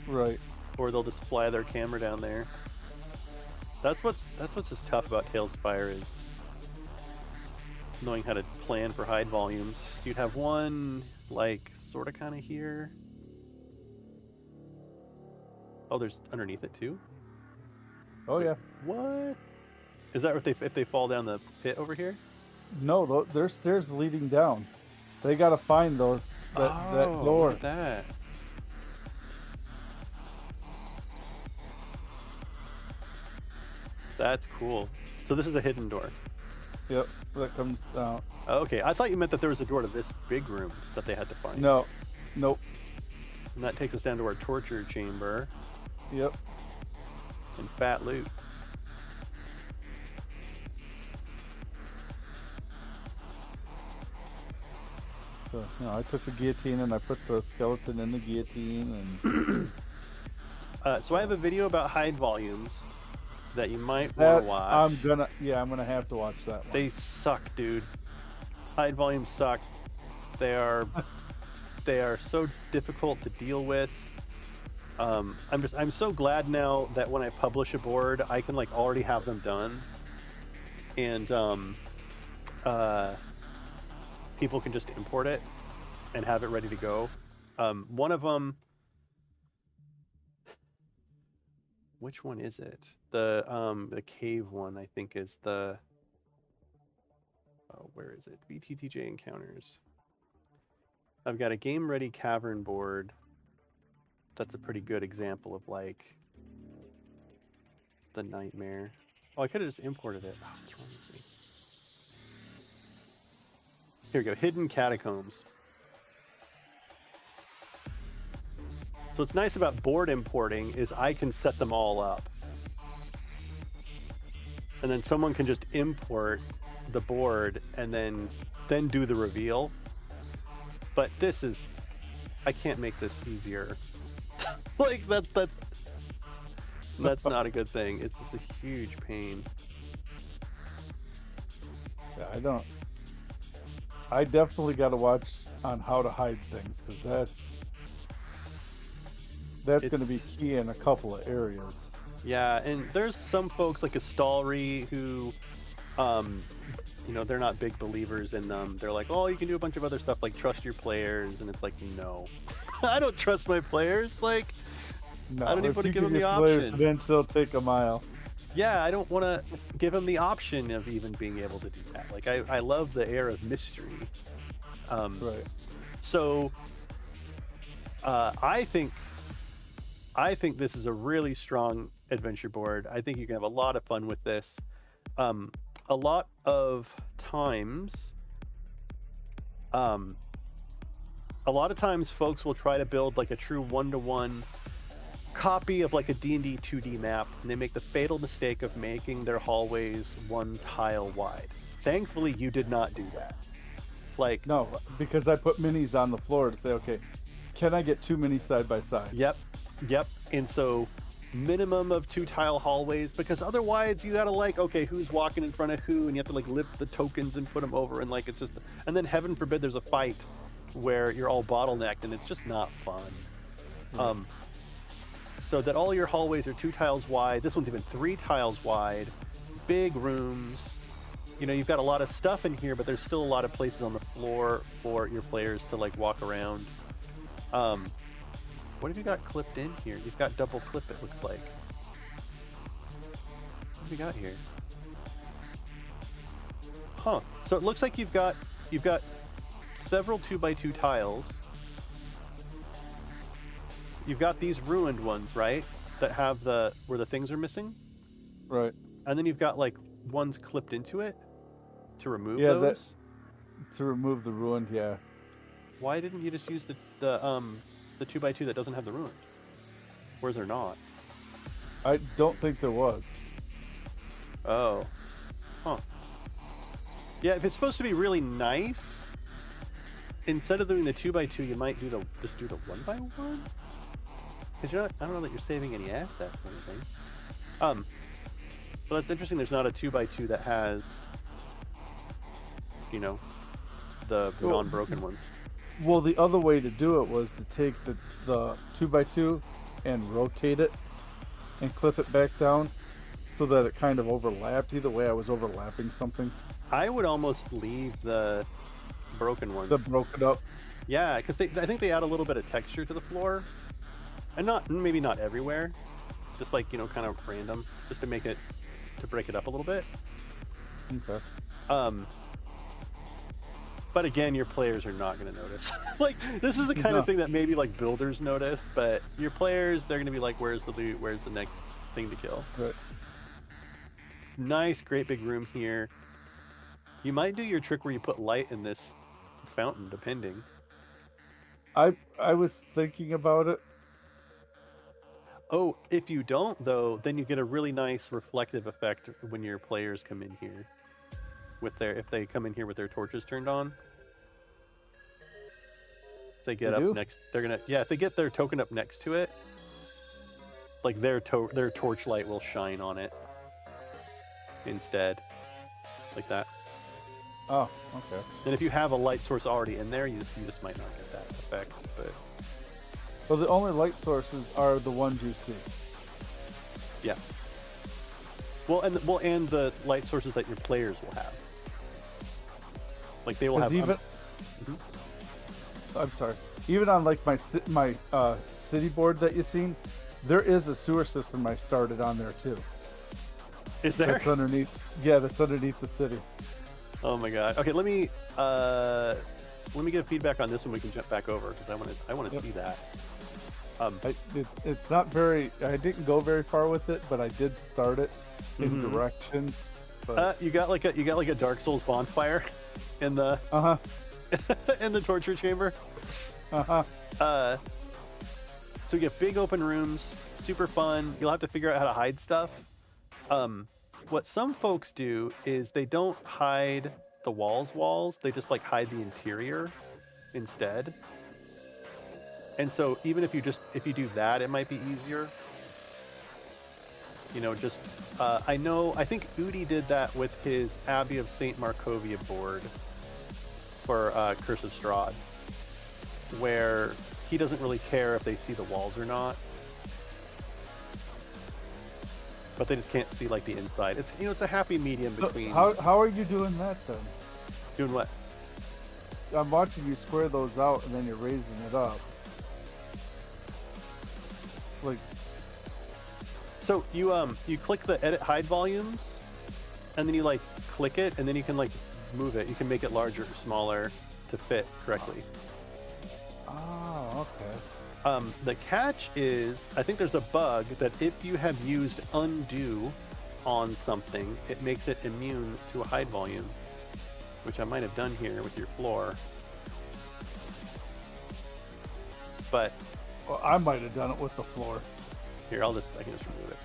right. or they'll just fly their camera down there. That's what's just tough about TaleSpire is knowing how to plan for hide volumes. So you'd have one like sort of kind of here. Oh, there's underneath it too. Oh, yeah. What? Is that if they fall down the pit over here? No, there's stairs leading down. They gotta find those that door. Look at that. That's cool. So this is a hidden door. Yep, that comes down. Okay, I thought you meant that there was a door to this big room that they had to find. No, nope. And that takes us down to our torture chamber Yep. and fat loot. So, I took the guillotine and I put the skeleton in the guillotine and... So I have a video about hide volumes that you might want to watch. I'm gonna have to watch that one. They suck, dude. Hide volumes suck. They are so difficult to deal with. I'm so glad now that when I publish a board, I can like already have them done, and people can just import it and have it ready to go. One of them, which one is it? The cave one, I think, is the. Oh, where is it? VTTJ encounters. I've got a game ready cavern board. That's a pretty good example of like the nightmare. Oh, I could have just imported it. Oh, what's wrong with me? Here we go. Hidden catacombs. So what's nice about board importing is I can set them all up. And then someone can just import the board and then do the reveal. But this is, I can't make this easier. Like that's not a good thing. It's just a huge pain. Yeah, I definitely got to watch on how to hide things because that's going to be key in a couple of areas. Yeah, and there's some folks like a Stalry who, they're not big believers in them. They're like, oh, you can do a bunch of other stuff like trust your players, and it's like, no, I don't trust my players. Like, No, I don't even want to give them the players, option. then they'll take a mile. Yeah, I don't want to give them the option of even being able to do that. Like, I love the air of mystery. Right. So, I think this is a really strong adventure board. I think you can have a lot of fun with this. A lot of times, folks will try to build like a true one-to-one copy of like a D&D 2D map, and they make the fatal mistake of making their hallways one tile wide. Thankfully, you did not do that. Like, no, because I put minis on the floor to say, okay, can I get 2 minis side by side? Yep. And so minimum of 2 tile hallways, because otherwise you gotta like, okay, who's walking in front of who, and you have to like lift the tokens and put them over, and like it's just, and then heaven forbid there's a fight where you're all bottlenecked, and it's just not fun. Mm-hmm. So that all your hallways are 2 tiles wide. This one's even 3 tiles wide, big rooms. you know, you've got a lot of stuff in here, but there's still a lot of places on the floor for your players to like walk around. What have you got clipped in here? You've got double clip, it looks like. What have we got here? Huh. So it looks like you've got several 2x2 tiles. You've got these ruined ones, right? That have where the things are missing. Right. And then you've got like ones clipped into it to remove Yeah, those. to remove the ruined, yeah. Why didn't you just use the 2x2 that doesn't have the ruined? Or is there not? I don't think there was. Oh. Huh. Yeah, if it's supposed to be really nice, instead of doing the 2x2, you might just do the 1x1? Because I don't know that you're saving any assets or anything. But that's interesting. There's not a 2x2 that has, you know, the non-broken ones. Well, the other way to do it was to take the 2x2 and rotate it and clip it back down so that it kind of overlapped. Either way, I was overlapping something. I would almost leave the broken ones. The broken up. Yeah, because I think they add a little bit of texture to the floor, and maybe not everywhere, just like, you know, kind of random, just to break it up a little bit. Okay. But again, your players are not going to notice. Like, this is the kind of thing that maybe like builders notice, but your players, they're going to be like, "Where's the loot? Where's the next thing to kill?" Right. Nice, great big room here. You might do your trick where you put light in this fountain, depending. I was thinking about it. Oh, if you don't though, then you get a really nice reflective effect when your players come in here if they come in here with their torches turned on. If they get up next, if they get their token up next to it, like their torch light will shine on it instead, like that. Oh, okay. And if you have a light source already in there, you just might not get that effect. But Well, the only light sources are the ones you see. yeah. And the light sources that your players will have. Like they will have. I'm sorry. Even on like my city board that you've seen, there is a sewer system I started on there too. Is there? That's underneath. Yeah, that's underneath the city. Oh my god. Okay, let me get feedback on this one. We can jump back over because I want to see that. It's not very. I didn't go very far with it, but I did start it in directions. But... you got like a Dark Souls bonfire in the in the torture chamber. So you get big open rooms, super fun. You'll have to figure out how to hide stuff. What some folks do is they don't hide the walls. They just like hide the interior instead. And so even if you do that, it might be easier. You know, just I think Udi did that with his Abbey of St. Markovia board for Curse of Strahd, where he doesn't really care if they see the walls or not. But they just can't see like the inside. It's it's a happy medium between. How are you doing that then? Doing what? I'm watching you square those out and then you're raising it up. Like. So you click the edit hide volumes, and then you like click it, and then you can like move it. You can make it larger or smaller to fit correctly. Oh, okay. The catch is, I think there's a bug that if you have used undo on something, it makes it immune to a hide volume, which I might have done here with your floor. But well, I might have done it with the floor. Here, I can just remove it.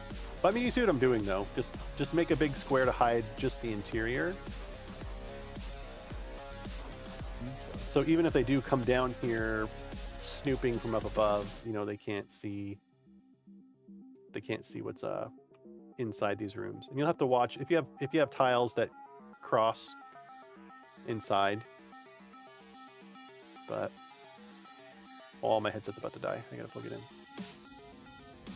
But I mean, you see what I'm doing though. Just make a big square to hide just the interior. So even if they do come down here, snooping from up above, they can't see what's inside these rooms. And you'll have to watch if you have tiles that cross inside. But my headset's about to die. I gotta plug it in.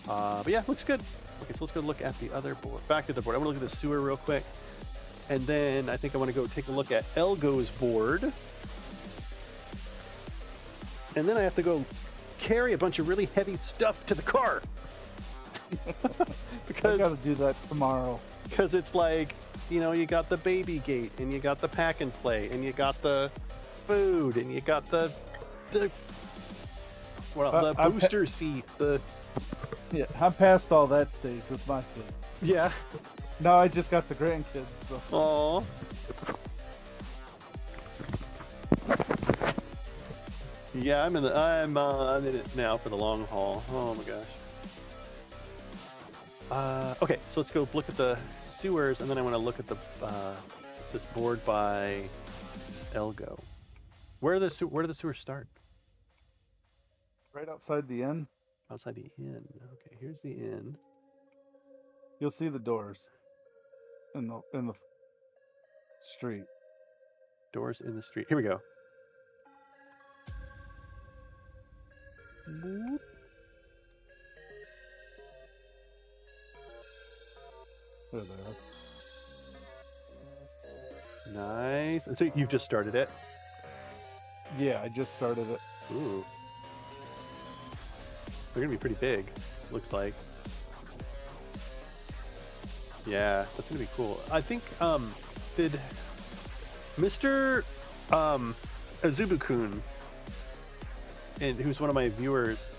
But yeah, looks good. Okay, so let's go look at the other board. Back to the board. I want to look at the sewer real quick. And then I think I want to go take a look at Elgo's board. And then I have to go carry a bunch of really heavy stuff to the car. I gotta do that tomorrow. Because it's like, you know, you got the baby gate, and you got the pack and play, and you got the food, and you got the booster seat. Yeah, I'm past all that stage with my kids. Yeah. Now I just got the grandkids. So. Aww. Yeah, I'm in it now for the long haul. Oh my gosh. Okay, so let's go look at the sewers, and then I want to look at the this board by Elgo. Where do the sewers start? Right outside the inn. Outside the inn. Okay, here's the inn. You'll see the doors in the street. Doors in the street. Here we go. Boop. There they are. Nice. And so you've just started it? Yeah, I just started it. Ooh. They're gonna be pretty big, looks like. Yeah, that's gonna be cool. I think, did Mr. Azubu-kun, who's one of my viewers,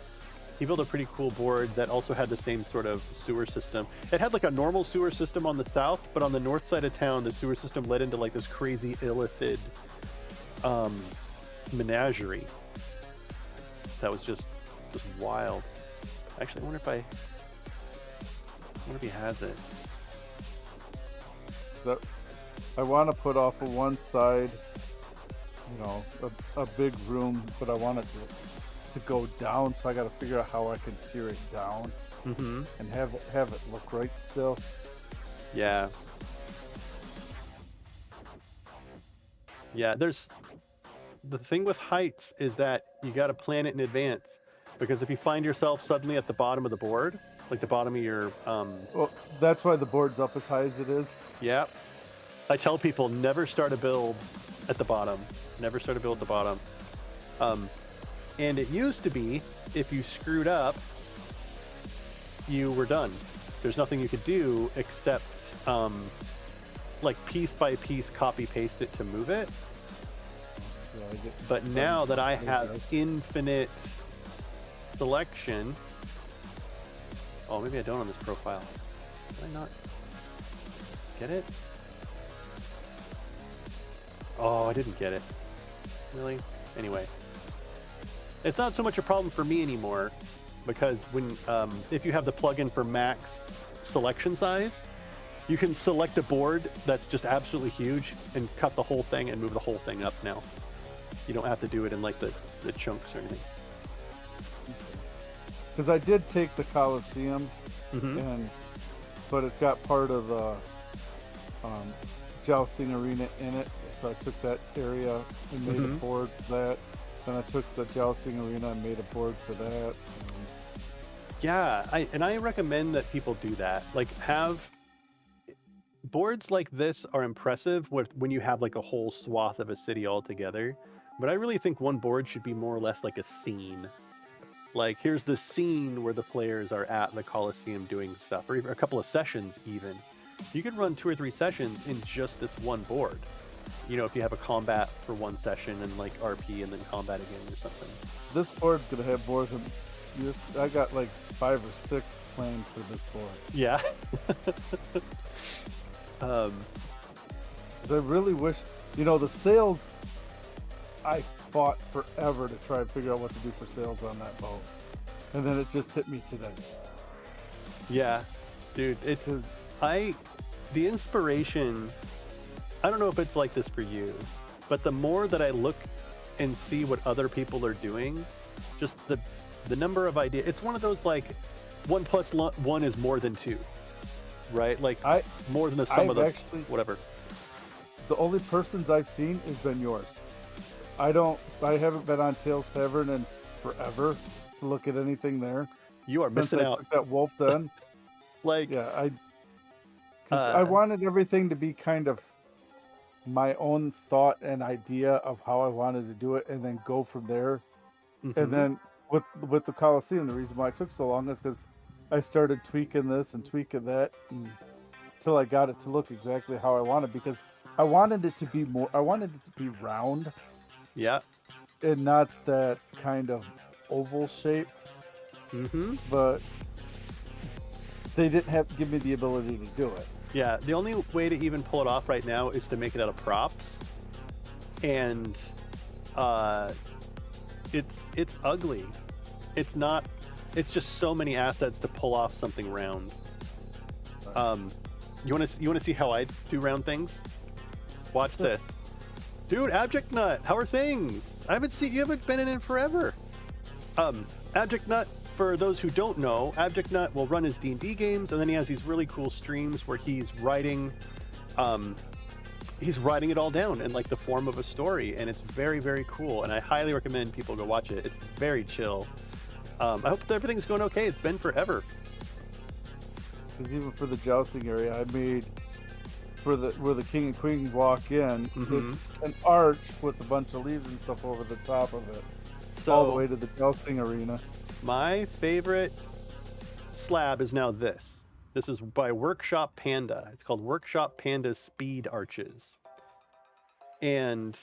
he built a pretty cool board that also had the same sort of sewer system. It had like a normal sewer system on the south, but on the north side of town, the sewer system led into like this crazy illithid menagerie. That was just wild. Actually, I wonder if he has it. So I want to put off of one side, you know, a big room, but I want it to go down, so I got to figure out how I can tear it down and have it look right still. Yeah. Yeah, there's the thing with heights is that you got to plan it in advance, because if you find yourself suddenly at the bottom of the board, like the bottom of your well, that's why the board's up as high as it is. Yeah. I tell people never start a build at the bottom. Never start a build at the bottom. And it used to be, if you screwed up, you were done. There's nothing you could do except, like, piece by piece copy paste it to move it. Yeah, but now that I have infinite selection... Oh, maybe I don't on this profile. Did I not get it? Oh, I didn't get it. Really? Anyway. It's not so much a problem for me anymore, because when if you have the plugin for max selection size, you can select a board that's just absolutely huge and cut the whole thing and move the whole thing up now. You don't have to do it in like the chunks or anything. Because I did take the Coliseum, but it's got part of the jousting arena in it, so I took that area and made a board for that. Then I took the jousting arena and made a board for that. Yeah, I recommend that people do that. Like, have boards like this are impressive when you have like a whole swath of a city all together. But I really think one board should be more or less like a scene. Like, here's the scene where the players are at the Coliseum doing stuff, or even a couple of sessions even. You could run 2 or 3 sessions in just this one board. You know, if you have a combat for one session and like RP and then combat again or something. This board's gonna have more than this. I got like 5 or 6 planned for this board. Yeah. I really wish, you know, the sales, I fought forever to try and figure out what to do for sales on that boat. And then it just hit me today. Yeah, dude, the inspiration, I don't know if it's like this for you, but the more that I look and see what other people are doing, just the number of ideas, it's one of those like 1 + 1 is more than 2, right? Like more than the sum of the whatever. The only persons I've seen has been yours. I haven't been on Tales Tavern in forever to look at anything there. You are missing out. That Wolf Den. Like, yeah, I wanted everything to be kind of my own thought and idea of how I wanted to do it, and then go from there. Mm-hmm. And then with the Coliseum, the reason why it took so long is because I started tweaking this and tweaking that until I got it to look exactly how I wanted, because I wanted it to be round. Yeah. And not that kind of oval shape. Mm-hmm. But they didn't give me the ability to do it. Yeah, the only way to even pull it off right now is to make it out of props. And it's ugly. It's not, it's just so many assets to pull off something round. You want to see how I do round things? Watch this. Dude, Abject Nut, how are things? You haven't been in forever. Abject Nut, for those who don't know, Abject Nut will run his D&D games, and then he has these really cool streams where he's writing it all down in like the form of a story, and it's very, very cool, and I highly recommend people go watch it. It's very chill. I hope that everything's going okay. It's been forever. Because even for the jousting area, I made where the king and queen walk in, it's an arch with a bunch of leaves and stuff over the top of it, So, all the way to the jousting arena. My favorite slab is now this. This is by Workshop Panda. It's called Workshop Panda Speed Arches. And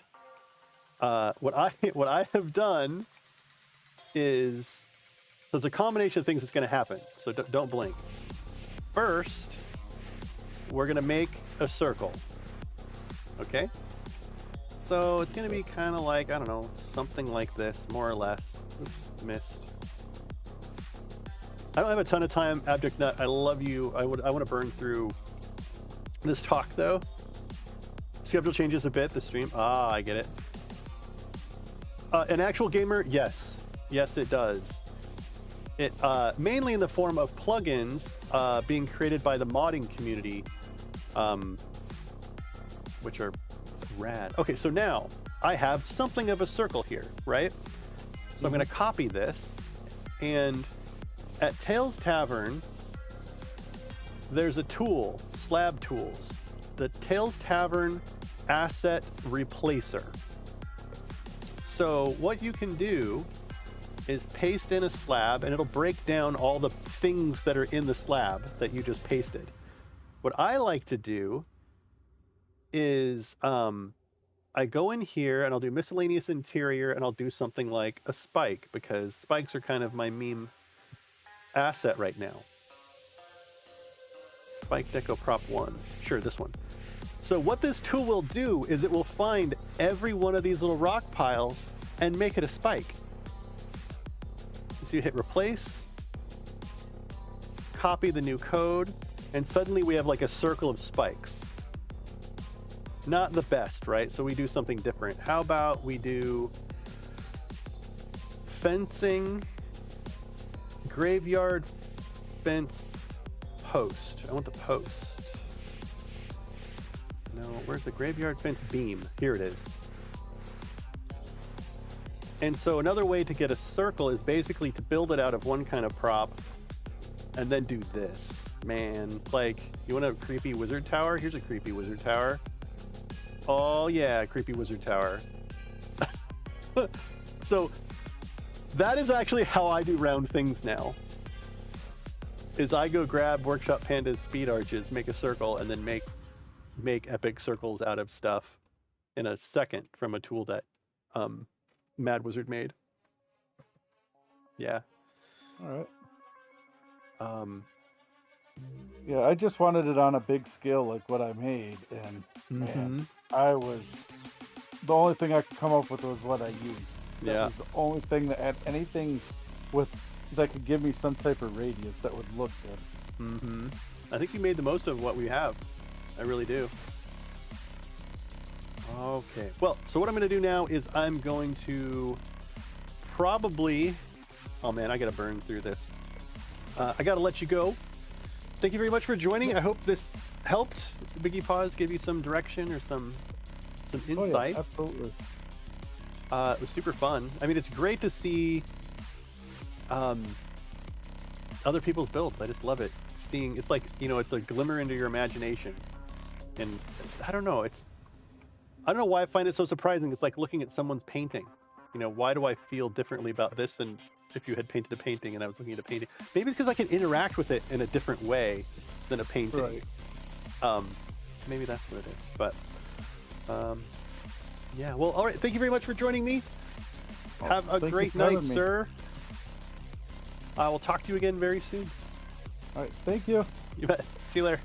what I have done is, there's a combination of things that's going to happen. So don't blink. First, we're going to make a circle. Okay? So it's going to be kind of like, I don't know, something like this, more or less. Oops, missed. I don't have a ton of time, Abject Nut. I love you. I want to burn through this talk, though. Schedule changes a bit, the stream. Ah, I get it. An actual gamer? Yes. Yes, it does. It mainly in the form of plugins being created by the modding community, which are rad. Okay, so now I have something of a circle here, right? So I'm going to copy this, and at Tales Tavern, there's a tool, Slab Tools, the Tales Tavern Asset Replacer. So what you can do is paste in a slab, and it'll break down all the things that are in the slab that you just pasted. What I like to do is I go in here and I'll do miscellaneous interior, and I'll do something like a spike, because spikes are kind of my meme asset right now. Spike Deco Prop 1. Sure, this one. So what this tool will do is it will find every one of these little rock piles and make it a spike. So you hit replace, copy the new code, and suddenly we have like a circle of spikes. Not the best, right? So we do something different. How about we do fencing, graveyard fence post. I want the post. No, where's the graveyard fence beam? Here it is. And so another way to get a circle is basically to build it out of one kind of prop and then do this. Man, like, you want a creepy wizard tower? Here's a creepy wizard tower. Oh yeah, creepy wizard tower. So that is actually how I do round things now. Is I go grab Workshop Panda's speed arches, make a circle, and then make epic circles out of stuff in a second from a tool that Mad Wizard made. Yeah. All right. Yeah, I just wanted it on a big scale like what I made, and man, the only thing I could come up with was what I used. That was the only thing that had anything that could give me some type of radius that would look good. I think you made the most of what we have. I really do. Okay. Well, so what I'm going to do now is I'm going to probably... Oh man, I got to burn through this. I got to let you go. Thank you very much for joining. I hope this helped. Biggypaws give you some direction or some insights. Oh, yeah, absolutely. It was super fun. I mean, it's great to see other people's builds. I just love it. Seeing, it's like, you know, it's a glimmer into your imagination. And I don't know, I don't know why I find it so surprising. It's like looking at someone's painting. You know, why do I feel differently about this than if you had painted a painting and I was looking at a painting? Maybe because I can interact with it in a different way than a painting. Right. Maybe that's what it is. But yeah. Well, all right. Thank you very much for joining me. Have a great night, sir. I will talk to you again very soon. All right. Thank you. You bet. See you later.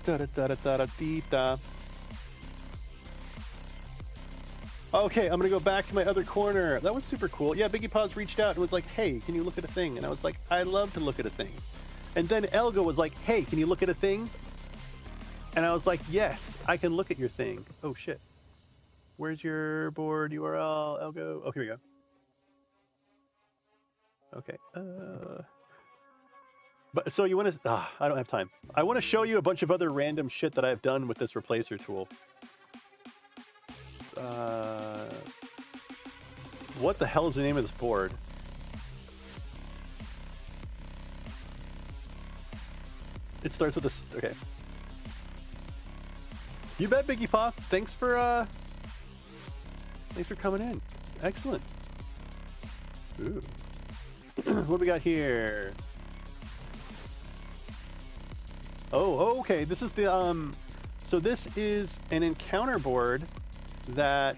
Da-da-da-da-da-da-da. Okay, I'm gonna go back to my other corner. That was super cool. Yeah, Biggypaws reached out and was like, "Hey, can you look at a thing?" And I was like, "I love to look at a thing." And then Elgo was like, "Hey, can you look at a thing?" And I was like, "Yes, I can look at your thing." Oh shit. Where's your board URL, Elgo? Oh, here we go. Okay. But so you want to? I don't have time. I want to show you a bunch of other random shit that I've done with this replacer tool. What the hell is the name of this board? It starts with this. Okay. You bet, Biggypaw. Thanks for coming in. Excellent. Ooh. What we got here? Oh, okay. This is the so this is an encounter board that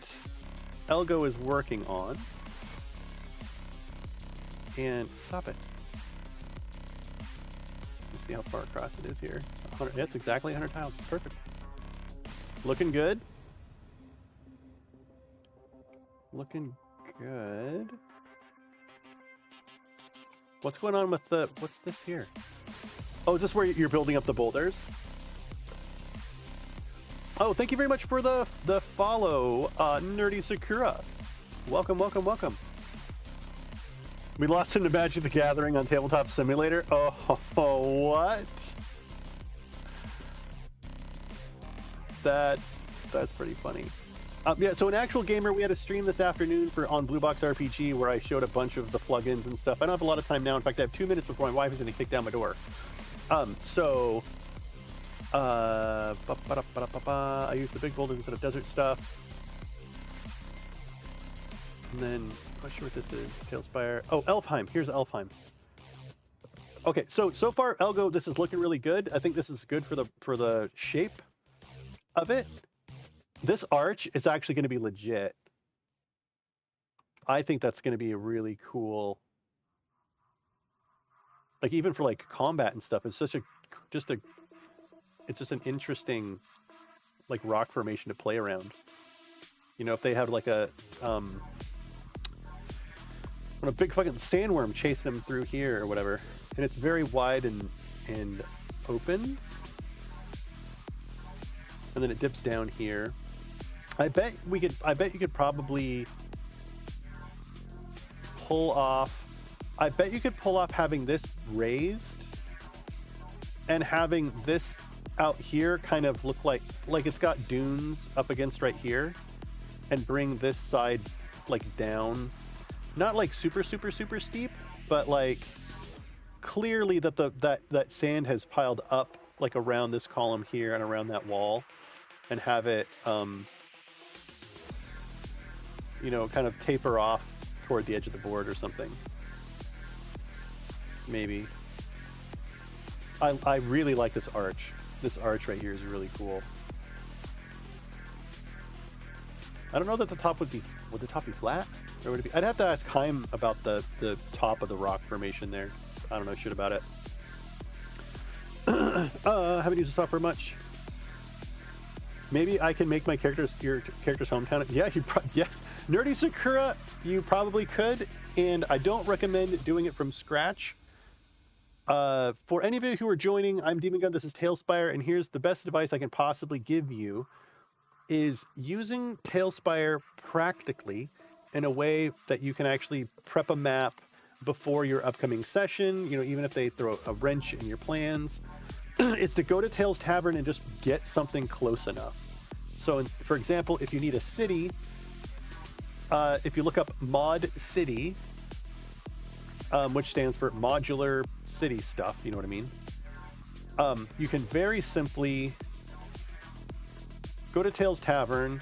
Elgo is working on. And stop it. Let's see how far across it is here. 100, that's exactly 100 tiles. Perfect. Looking good. Looking good. What's going on with the... What's this here? Oh, is this where you're building up the boulders? Oh, thank you very much for the follow, Nerdy Sakura. Welcome, welcome, welcome. We lost him to Magic the Gathering on Tabletop Simulator. Oh, what? That's pretty funny. Yeah, so an actual gamer, we had a stream this afternoon on Blue Box RPG where I showed a bunch of the plugins and stuff. I don't have a lot of time now. In fact, I have 2 minutes before my wife is going to kick down my door. I used the big boulder instead of desert stuff. And then, I'm not sure what this is. TaleSpire. Oh, Elfheim. Here's Elfheim. Okay, so far, Elgo, this is looking really good. I think this is good for the shape of it. This arch is actually going to be legit. I think that's going to be a really cool, like even for like combat and stuff. It's just an interesting like rock formation to play around. You know, if they have like a big fucking sandworm chase them through here or whatever, and it's very wide and open, and then it dips down here. I bet you could probably pull off. I bet you could pull off having this raised and having this out here kind of look like it's got dunes up against right here, and bring this side like down, not like super steep, but like clearly that sand has piled up like around this column here and around that wall, and have it you know, kind of taper off toward the edge of the board or something. Maybe. I really like this arch. This arch right here is really cool. I don't know that the top would the top be flat? Or would it be? I'd have to ask Chaim about the top of the rock formation there. I don't know shit about it. Haven't used the software much. Maybe I can make my your character's hometown. Yeah, yes. Nerdy Sakura, you probably could, and I don't recommend doing it from scratch. For any of you who are joining, I'm Demon Gun, this is TaleSpire, and here's the best advice I can possibly give you, is using TaleSpire practically in a way that you can actually prep a map before your upcoming session, you know, even if they throw a wrench in your plans. It's to go to Tales Tavern and just get something close enough. So, for example, if you need a city, if you look up Mod City, which stands for Modular City Stuff, you know what I mean? you can very simply go to Tales Tavern.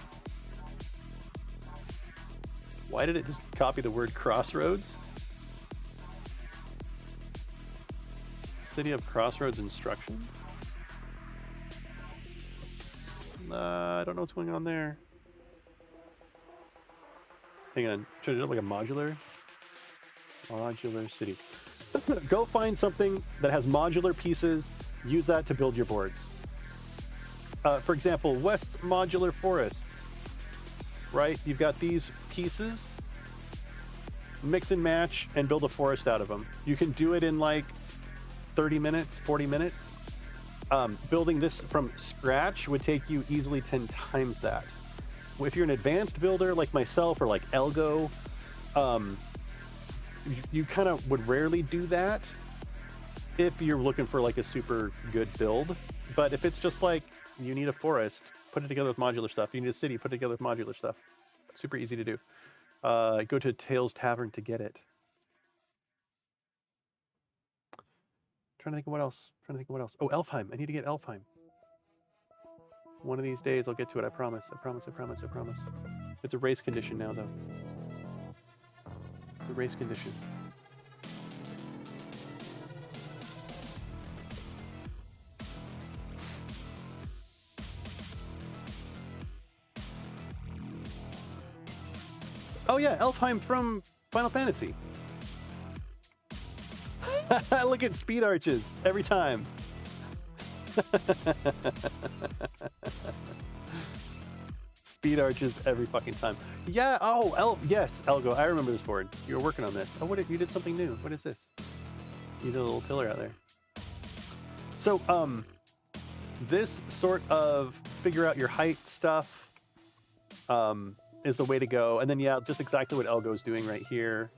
Why did it just copy the word crossroads? City of Crossroads instructions? I don't know what's going on there. Hang on, should I do it like a modular city? Go find something that has modular pieces, use that to build your boards. For example, West Modular Forests, right? You've got these pieces, mix and match, and build a forest out of them. You can do it in like 30 minutes, 40 minutes. Building this from scratch would take you easily 10 times that. If you're an advanced builder like myself or like Elgo, you kind of would rarely do that if you're looking for like a super good build. But if it's just like you need a forest, put it together with modular stuff. You need a city, put it together with modular stuff. Super easy to do. Go to Tales Tavern to get it. Trying to think of what else. Oh, Elfheim. I need to get Elfheim. One of these days I'll get to it. I promise. It's a race condition now, though. It's a race condition. Oh yeah, Elfheim from Final Fantasy. Look at speed arches every time. Speed arches every fucking time. Yeah. Oh, yes, Elgo. I remember this board. You were working on this. Oh, you did something new. What is this? You did a little pillar out there. So, this sort of figure out your height stuff, is the way to go. And then, yeah, just exactly what Elgo's doing right here.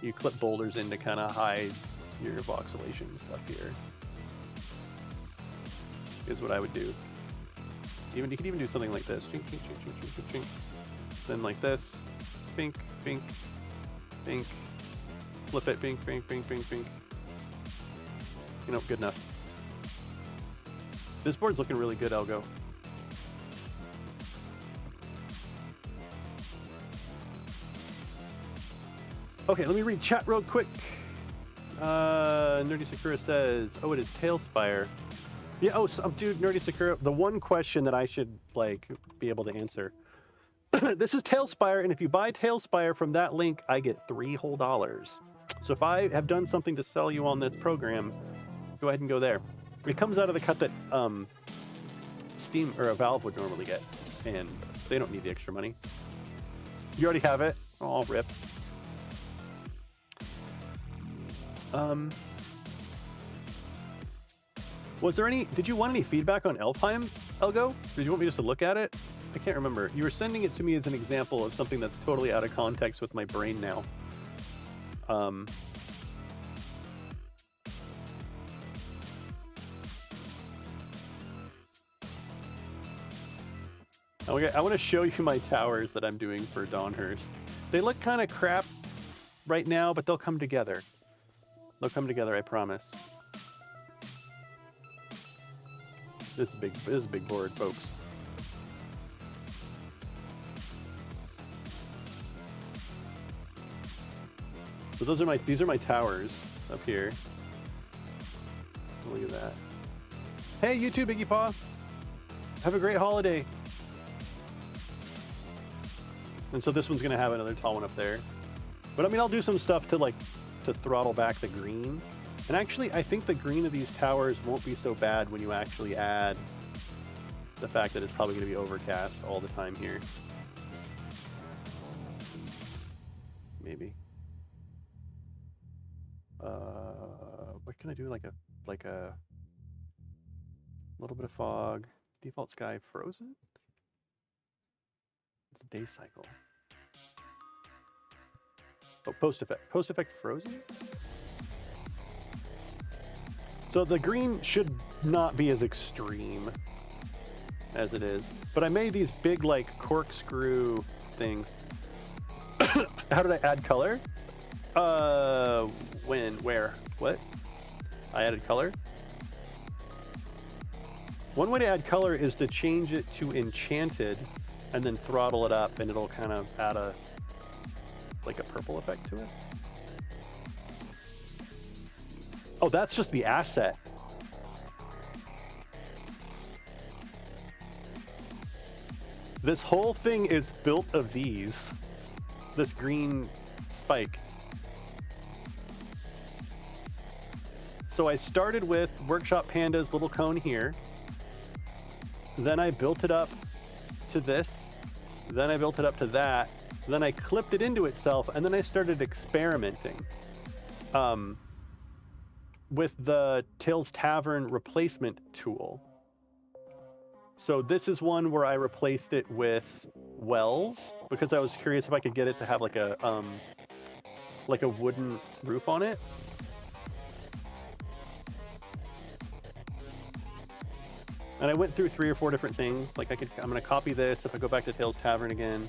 You clip boulders in to kind of hide your voxelation and stuff here. Is what I would do. You could even do something like this. Chink, chink, chink, chink, chink, chink. Then like this. Bink, bink, bink. Flip it. Bink, bink, bink, bink, bink. You know, good enough. This board's looking really good, Elgo. Okay, let me read chat real quick. Nerdy Sakura says, oh, it is TaleSpire. Yeah, dude, Nerdy Sakura, the one question that I should, like, be able to answer. This is TaleSpire, and if you buy TaleSpire from that link, I get $3 whole. So if I have done something to sell you on this program, go ahead and go there. It comes out of the cut that Steam or Valve would normally get, and they don't need the extra money. You already have it. Oh, rip. Was there did you want any feedback on Elfheim, Elgo? Did you want me just to look at it? I can't remember. You were sending it to me as an example of something that's totally out of context with my brain now. Okay, I want to show you my towers that I'm doing for Dawnhurst. They look kind of crap right now, but they'll come together. They'll come together, I promise. This is a big board, folks. So these are my towers up here. Look at that. Hey, you too, Biggypaws. Have a great holiday. And so this one's gonna have another tall one up there. But I mean, I'll do some stuff to throttle back the green. And actually, I think the green of these towers won't be so bad when you actually add the fact that it's probably going to be overcast all the time here. Maybe. What can I do? Like a little bit of fog. Default sky frozen? It's a day cycle. Oh, post effect. Post effect frozen? So the green should not be as extreme as it is. But I made these big, like, corkscrew things. How did I add color? When? Where? What? I added color? One way to add color is to change it to enchanted and then throttle it up, and it'll kind of add a purple effect to it. Oh, that's just the asset. This whole thing is built of these. This green spike. So I started with Workshop Panda's little cone here. Then I built it up to this. Then I built it up to that. Then I clipped it into itself, and then I started experimenting with the Tales Tavern replacement tool. So this is one where I replaced it with wells because I was curious if I could get it to have like a wooden roof on it. And I went through 3 or 4 different things. Like I'm gonna copy this if I go back to Tales Tavern again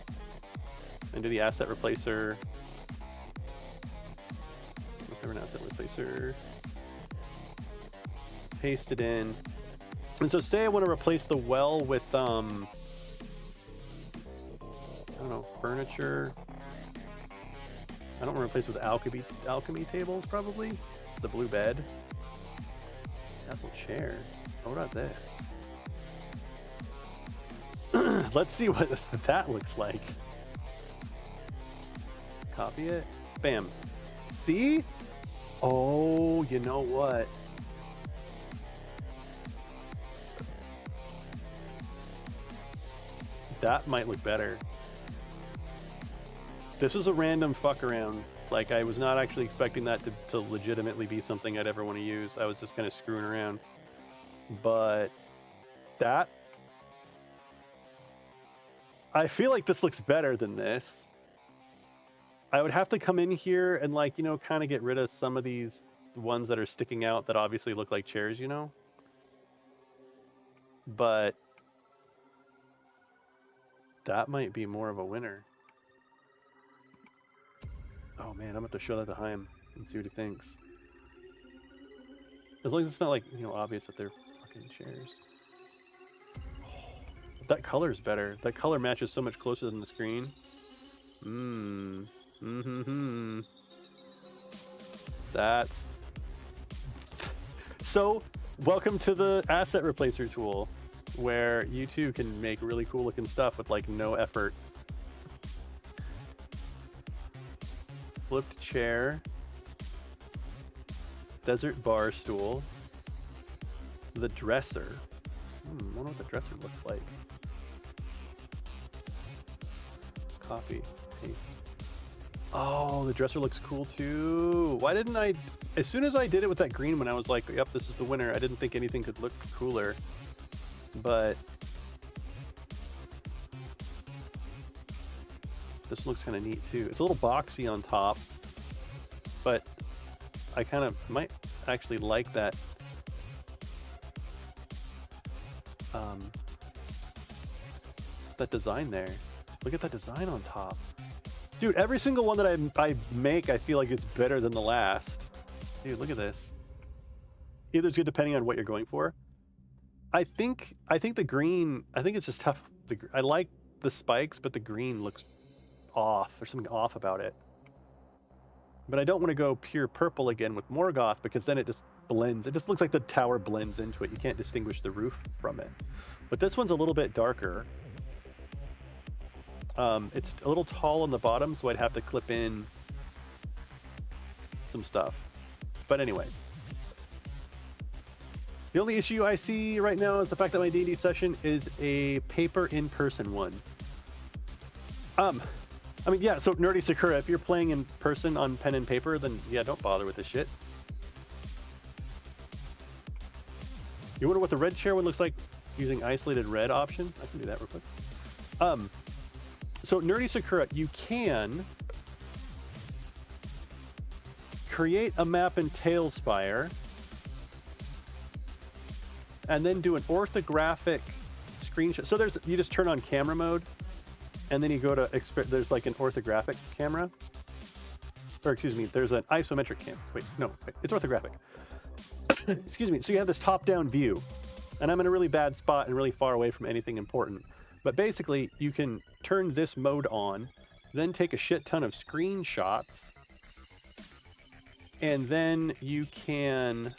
and do the asset replacer. Let's have an asset replacer. Paste it in. And so say I want to replace the well with I don't know, furniture. I don't want to replace it with alchemy tables probably. The blue bed. Castle chair. Oh, what about this? Let's see what that looks like. Copy it. Bam. See? Oh, you know what? That might look better. This is a random fuck around. Like, I was not actually expecting that to legitimately be something I'd ever want to use. I was just kind of screwing around. But that... I feel like this looks better than this. I would have to come in here and, like, you know, kind of get rid of some of these ones that are sticking out that obviously look like chairs, you know? But that might be more of a winner. Oh man, I'm going to show that to Haim and see what he thinks. As long as it's not, like, you know, obvious that they're fucking chairs. That color is better. That color matches so much closer than the screen. That's... So, welcome to the asset replacer tool, where you too can make really cool looking stuff with like no effort. Flipped chair. Desert bar stool. The dresser. I wonder what the dresser looks like. Copy, paste. Oh, the dresser looks cool too. Why didn't I... As soon as I did it with that green one, I was like, yep, this is the winner. I didn't think anything could look cooler. But this looks kind of neat too. It's a little boxy on top, but I kind of might actually like that. That design there. Look at that design on top. Dude, every single one that I make, I feel like it's better than the last. Dude, look at this. Either it's good depending on what you're going for. I think the green, I think it's just tough. I like the spikes, but the green looks off. There's something off about it. But I don't want to go pure purple again with Morgoth because then it just blends. It just looks like the tower blends into it. You can't distinguish the roof from it. But this one's a little bit darker. It's a little tall on the bottom, so I'd have to clip in some stuff. But anyway. The only issue I see right now is the fact that my D&D session is a paper in-person one. I mean, yeah, so Nerdy Sakura, if you're playing in person on pen and paper, then yeah, don't bother with this shit. You wonder what the red chair one looks like using isolated red option? I can do that real quick. So Nerdy Sakura, you can create a map in TaleSpire and then do an orthographic screenshot. So you just turn on camera mode and then you go to, there's like an orthographic camera. Or excuse me, there's an isometric cam. Wait, it's orthographic. Excuse me, so you have this top-down view. and I'm in a really bad spot and really far away from anything important. But basically, you can turn this mode on, then take a shit ton of screenshots, and then you can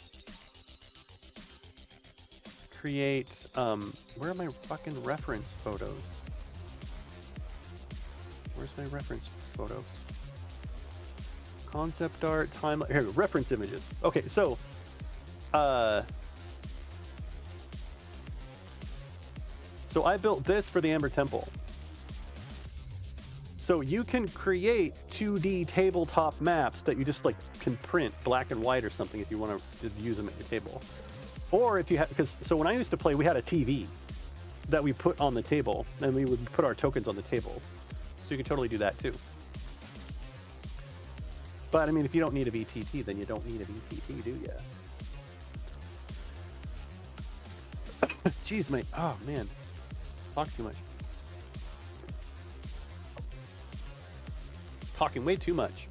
create, where are my fucking reference photos? Where's my reference photos? Concept art, timeline, here, reference images. Okay, so, so I built this for the Amber Temple. So you can create 2D tabletop maps that you just like can print black and white or something if you want to use them at your table. Or if you have, because so when I used to play, we had a TV that we put on the table, and we would put our tokens on the table. So you can totally do that too. But I mean, if you don't need a VTT, then you don't need a VTT, do you? Jeez, mate. Oh man, talk too much. Talking way too much.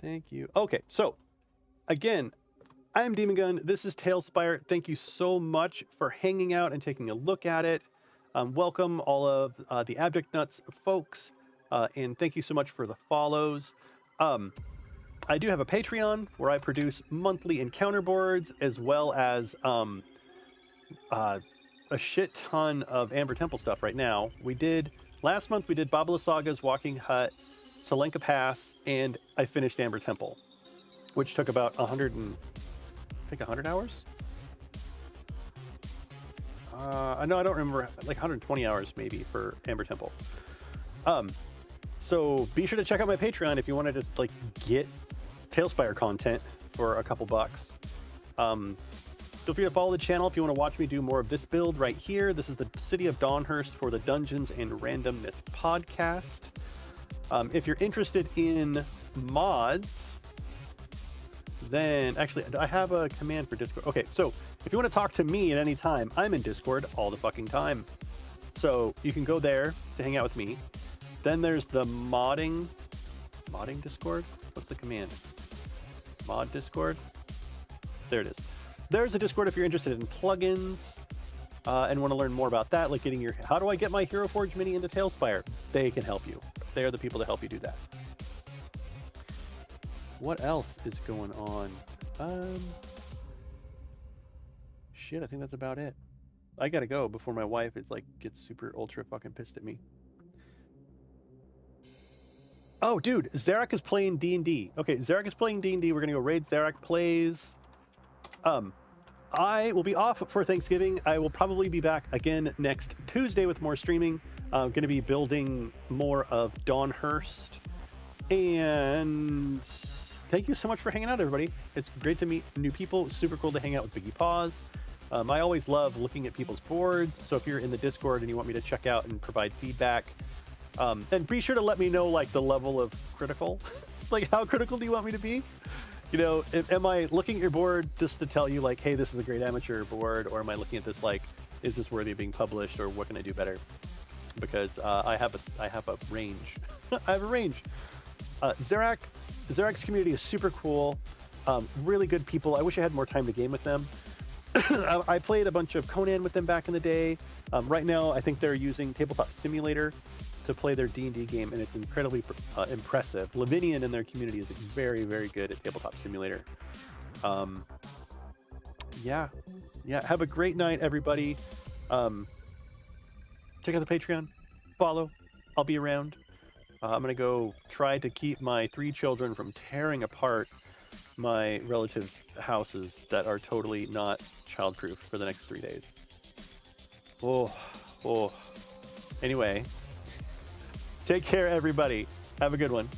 Thank you. Okay, so again, I'm Demon Gun. This is TaleSpire. Thank you so much for hanging out and taking a look at it. Welcome all of the Abject Nuts folks, and thank you so much for the follows. I do have a Patreon where I produce monthly encounter boards as well as a shit ton of Amber Temple stuff right now. Last month we did Babala Saga's Walking Hut, Selenka Pass, and I finished Amber Temple, which took about 100 hours? I know, I don't remember, like 120 hours maybe for Amber Temple. So be sure to check out my Patreon if you want to just like get TaleSpire content for a couple bucks. Feel free to follow the channel if you want to watch me do more of this build right here. This is the City of Dawnhurst for the Dungeons and Randomness podcast. If you're interested in mods, then actually I have a command for Discord. Okay, so if you want to talk to me at any time, I'm in Discord all the fucking time. So you can go there to hang out with me. Then there's the modding Discord. What's the command? Mod Discord. There it is. There's a Discord if you're interested in plugins and want to learn more about that, like getting how do I get my Hero Forge mini into TaleSpire? They can help you. They are the people to help you do that. What else is going on? Shit, I think that's about it. I gotta go before my wife gets super ultra fucking pissed at me. Oh, dude, Zarak is playing D&D. Okay, Zarak is playing D&D. We're gonna go raid Zarak Plays. I will be off for Thanksgiving. I will probably be back again next Tuesday with more streaming. I'm going to be building more of Dawnhurst. And thank you so much for hanging out, everybody. It's great to meet new people. Super cool to hang out with Biggypaws. I always love looking at people's boards. So if you're in the Discord and you want me to check out and provide feedback, then be sure to let me know like the level of critical. Like how critical do you want me to be? You know, am I looking at your board just to tell you like, hey, this is a great amateur board, or am I looking at this like, is this worthy of being published, or what can I do better? Because I have a range. I have a range. Zarak's community is super cool. Really good people. I wish I had more time to game with them. I played a bunch of Conan with them back in the day. Right now, I think they're using Tabletop Simulator to play their D&D game, and it's incredibly impressive. Lavinian in their community is very, very good at Tabletop Simulator. Yeah. Have a great night, everybody. Check out the Patreon. Follow. I'll be around. I'm gonna go try to keep my 3 children from tearing apart my relatives' houses that are totally not childproof for the next 3 days. Oh. Anyway. Take care, everybody. Have a good one.